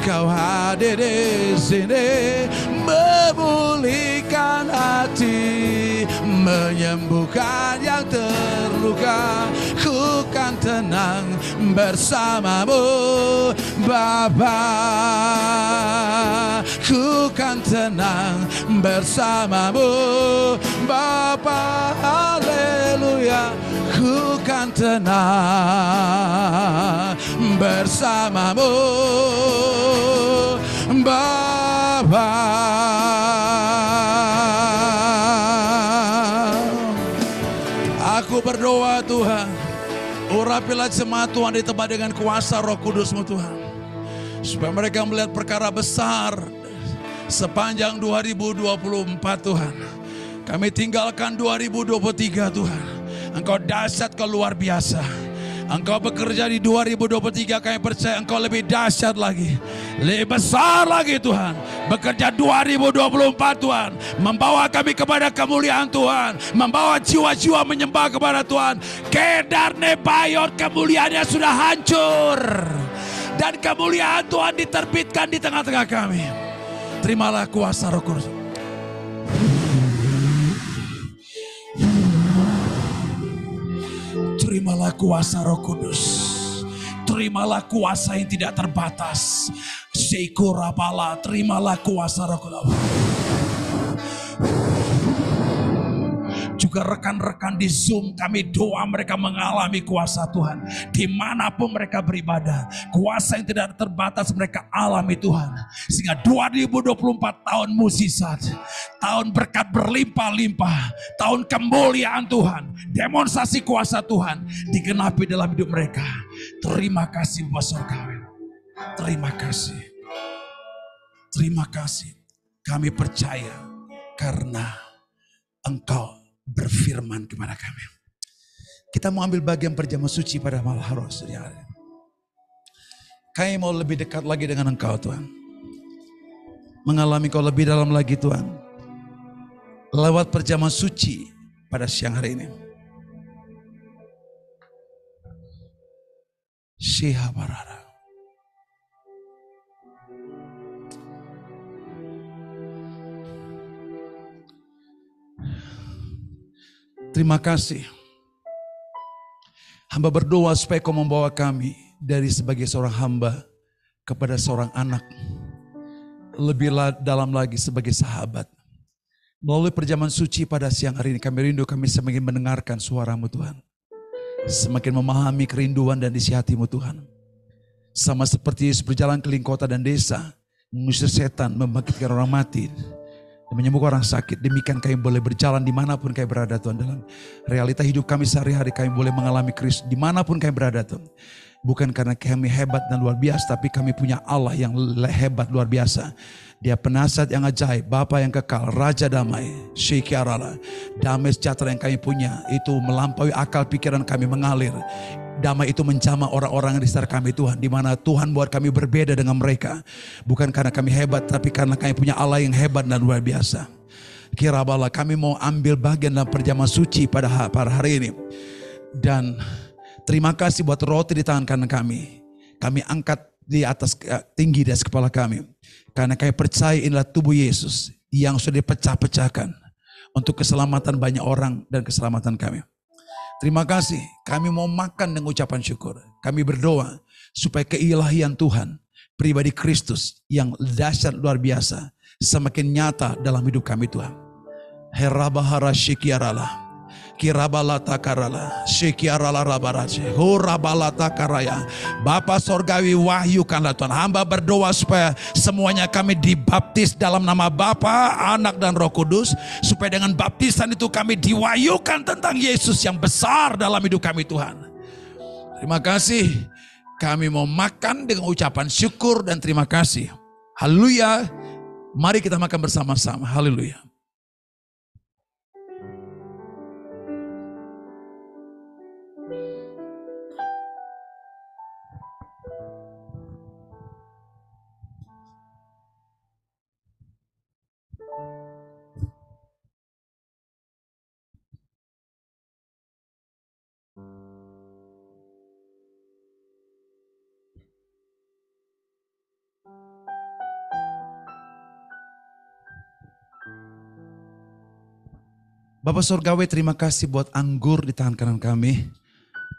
Kau hadir di sini, memulihkan menenangkan hati, menyembuhkan yang terluka. Ku kan tenang bersamamu Bapa, ku kan tenang bersamamu Bapa, haleluya. Ku kan tenang bersamamu Bapa. Aku berdoa Tuhan, urapilah jemaat Tuhan di tempat dengan kuasa Roh Kudus-Mu Tuhan, supaya mereka melihat perkara besar sepanjang 2024 Tuhan. Kami tinggalkan 2023 Tuhan. Engkau dahsyat, Kau luar biasa. Engkau bekerja di 2023, kami percaya Engkau lebih dahsyat lagi, lebih besar lagi Tuhan. Bekerja 2024 Tuhan, membawa kami kepada kemuliaan Tuhan, membawa jiwa-jiwa menyembah kepada Tuhan. Kedar Nebayon, kemuliaannya sudah hancur, dan kemuliaan Tuhan diterbitkan di tengah-tengah kami. Terimalah kuasa Roh Kudus. Terimalah kuasa Roh Kudus. Terimalah kuasa yang tidak terbatas. Sekurabala, terimalah kuasa Roh Kudus. Juga rekan-rekan di Zoom, kami doa mereka mengalami kuasa Tuhan dimanapun mereka beribadah. Kuasa yang tidak terbatas mereka alami Tuhan, sehingga 2024 tahun mukjizat, tahun berkat berlimpah-limpah, tahun kemuliaan Tuhan, demonstrasi kuasa Tuhan digenapi dalam hidup mereka. Terima kasih Bapak Surgawi. Terima kasih. Terima kasih. Kami percaya karena Engkau berfirman kepada kami. Kita mau ambil bagian perjamuan suci pada malam hari ini. Kami mau lebih dekat lagi dengan Engkau Tuhan, mengalami Kau lebih dalam lagi Tuhan, lewat perjamuan suci pada siang hari ini. Shihabarara. Terima kasih. Hamba berdoa supaya Kau membawa kami dari sebagai seorang hamba kepada seorang anak, lebih dalam lagi sebagai sahabat. Melalui perjamuan suci pada siang hari ini, kami rindu kami semakin mendengarkan suara-Mu Tuhan, semakin memahami kerinduan dan isi hati-Mu Tuhan. Sama seperti Yesus berjalan keliling kota dan desa, mengusir setan, membangkitkan orang mati, dan menyembuhkan orang sakit. Demikian kami boleh berjalan dimanapun kami berada Tuhan. Dalam realita hidup kami sehari-hari, kami boleh mengalami Kristus dimanapun kami berada Tuhan. Bukan karena kami hebat dan luar biasa, tapi kami punya Allah yang hebat luar biasa. Dia penasihat yang ajaib, Bapa yang kekal, Raja damai, Syikiarala. Damai sejahtera yang kami punya itu melampaui akal pikiran kami, mengalir. Damai itu menjamah orang-orang yang di sekitar kami Tuhan, di mana Tuhan buat kami berbeda dengan mereka. Bukan karena kami hebat, tapi karena kami punya Allah yang hebat dan luar biasa. Kirabala, kami mau ambil bagian dalam perjamuan suci pada hari ini. Dan terima kasih buat roti di tangan kanan kami. Kami angkat di atas, tinggi di atas kepala kami. Karena kami percaya inilah tubuh Yesus yang sudah dipecah-pecahkan untuk keselamatan banyak orang dan keselamatan kami. Terima kasih, kami mau makan dengan ucapan syukur. Kami berdoa supaya keilahian Tuhan, pribadi Kristus yang dahsyat luar biasa, semakin nyata dalam hidup kami Tuhan. Herabahara syikiarala, kirabalata karala, syikiarala rabaraje, horabalata karaya. Bapa Sorgawi, wahyukanlah Tuhan. Hamba berdoa supaya semuanya kami dibaptis dalam nama Bapa, Anak dan Roh Kudus. Supaya dengan baptisan itu kami diwahyukan tentang Yesus yang besar dalam hidup kami Tuhan. Terima kasih. Kami mau makan dengan ucapan syukur dan terima kasih. Haleluya. Mari kita makan bersama-sama. Haleluya. Bapak Surgawi, terima kasih buat anggur di tangan kanan kami.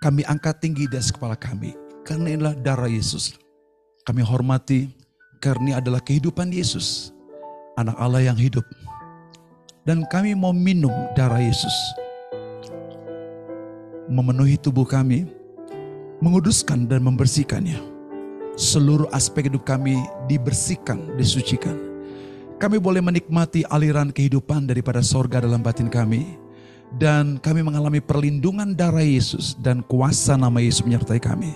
Kami angkat tinggi di atas kepala kami. Karena inilah darah Yesus. Kami hormati karena ini adalah kehidupan Yesus. Anak Allah yang hidup. Dan kami mau minum darah Yesus. Memenuhi tubuh kami. Menguduskan dan membersihkannya. Seluruh aspek hidup kami dibersihkan, disucikan. Kami boleh menikmati aliran kehidupan daripada sorga dalam batin kami. Dan kami mengalami perlindungan darah Yesus dan kuasa nama Yesus menyertai kami.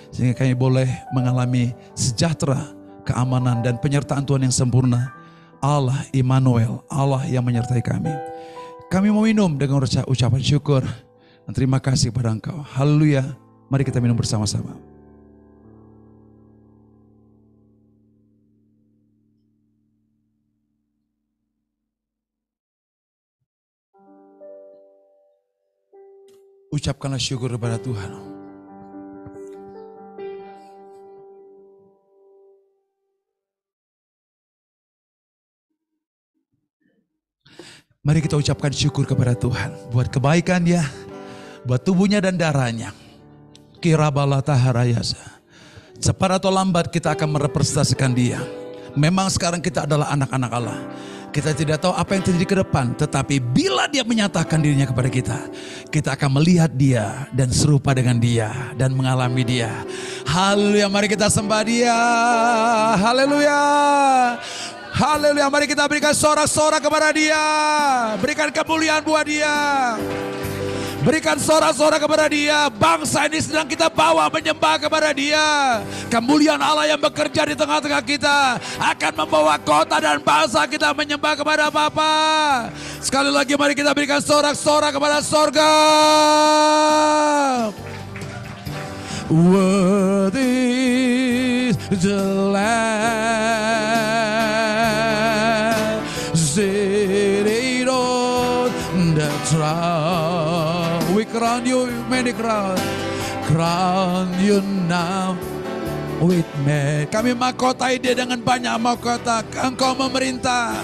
Sehingga kami boleh mengalami sejahtera, keamanan dan penyertaan Tuhan yang sempurna. Allah Immanuel, Allah yang menyertai kami. Kami mau minum dengan ucapan syukur dan terima kasih kepada Engkau. Haleluya. Mari kita minum bersama-sama. Ucapkanlah syukur kepada Tuhan. Mari kita ucapkan syukur kepada Tuhan. Buat kebaikan-Nya, buat tubuhnya dan darahnya. Kirabala taharayasa. Cepat atau lambat kita akan merepresentasikan Dia. Memang sekarang kita adalah anak-anak Allah. Kita tidak tahu apa yang terjadi ke depan. Tetapi bila Dia menyatakan dirinya kepada kita, kita akan melihat Dia dan serupa dengan Dia dan mengalami Dia. Haleluya, mari kita sembah Dia. Haleluya. Haleluya, mari kita berikan sorak-sorak kepada Dia. Berikan kemuliaan buat Dia. Berikan sorak-sorak kepada Dia. Bangsa ini sedang kita bawa menyembah kepada Dia. Kemuliaan Allah yang bekerja di tengah-tengah kita akan membawa kota dan bangsa kita menyembah kepada Bapa. Sekali lagi mari kita berikan sorak-sorak kepada sorga. Worthy is the Lamb seated on the throne. We crown you, many crown you now with me. Kami mahkotai Dia dengan banyak mahkota. Engkau memerintah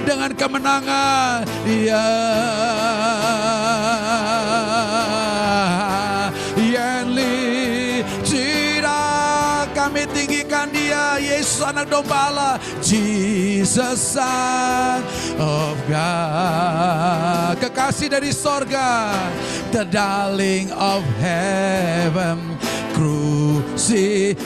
dengan kemenangan. Ya, Yenli Cira, kami tinggikan Dia, Yesus anak domba Allah, Jesus Son of God, kekasih dari sorga, the darling of heaven, crucified.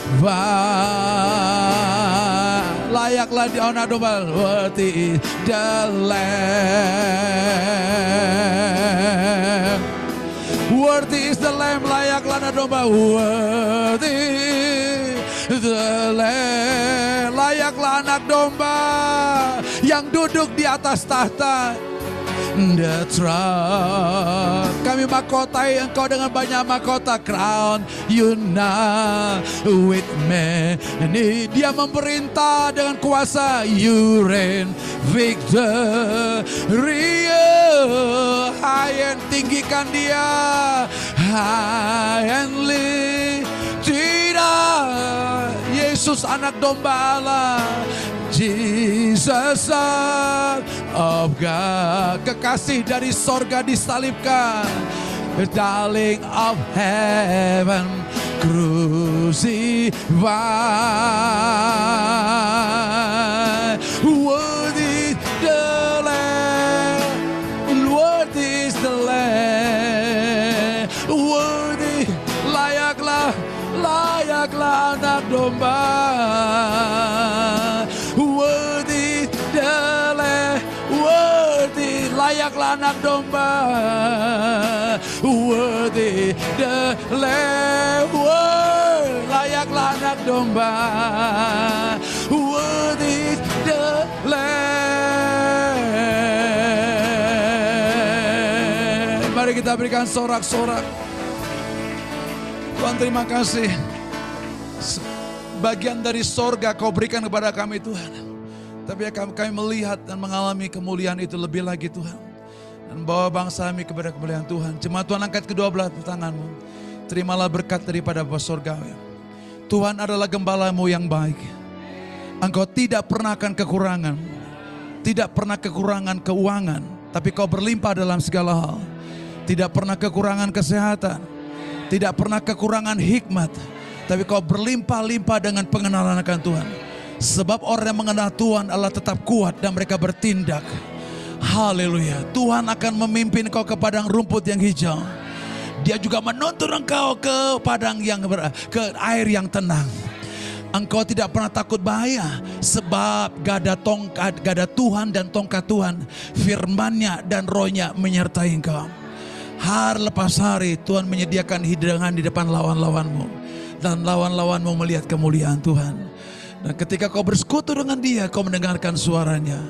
Layaklah di anak domba, worthy the Lamb. Worthy is the Lamb, layaklah anak domba, worthy the Lamb, layaklah anak domba yang duduk di atas tahta. The throne, kami mahkotai Engkau dengan banyak mahkota. Crown you now with me. Ini Dia memerintah dengan kuasa. You reign victory. High and tinggikan Dia, high and lifted up. Yesus anak domba Allah, Jesus Son of God, kekasih dari sorga disalibkan, the darling of heaven, crucified. Worthy the Lamb, worthy is the Lamb, worthy, layaklah anak domba. Worthy the Lamb, worthy, layaklah anak domba. Worthy the Lamb, layaklah anak domba. Worthy the Lamb. Mari kita berikan sorak-sorak. Tuhan, terima kasih. Bagian dari sorga Kau berikan kepada kami Tuhan. Tapi kami melihat dan mengalami kemuliaan itu lebih lagi Tuhan. Dan bawa bangsa kami kepada kemuliaan Tuhan. Jemaat Tuhan, angkat kedua belah tanganmu. Terimalah berkat daripada Bapa Surgawi. Tuhan adalah gembalamu yang baik. Engkau tidak pernah akan kekurangan. Tidak pernah kekurangan keuangan. tapi kau berlimpah dalam segala hal. Tidak pernah kekurangan kesehatan, tidak pernah kekurangan hikmat, tapi kau berlimpah-limpah dengan pengenalan akan Tuhan. Sebab orang yang mengenal Tuhan Allah tetap kuat dan mereka bertindak. Haleluya. Tuhan akan memimpin kau ke padang rumput yang hijau. Dia juga menuntun engkau ke padang ke air yang tenang. Engkau tidak pernah takut bahaya, sebab gada Tuhan dan tongkat Tuhan, firman-Nya dan Roh-Nya menyertai engkau. Hari lepas hari Tuhan menyediakan hidangan di depan lawan-lawanmu, dan lawan-lawanmu melihat kemuliaan Tuhan. Dan ketika kau bersekutu dengan Dia, kau mendengarkan suaranya,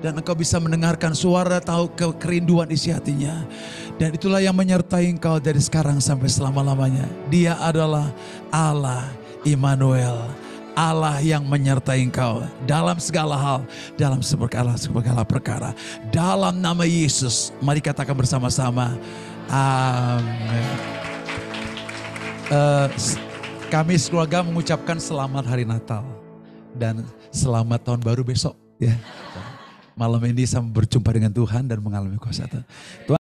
dan engkau bisa mendengarkan suara, tahu kerinduan isi hatinya. Dan itulah yang menyertai engkau dari sekarang sampai selama-lamanya. Dia adalah Allah Immanuel, Allah yang menyertai engkau dalam segala hal, dalam segala perkara. Dalam nama Yesus, mari katakan bersama-sama, amin. Kami sekeluarga mengucapkan selamat Hari Natal dan selamat Tahun Baru besok. Ya, malam ini sama berjumpa dengan Tuhan dan mengalami kuasa Tuhan.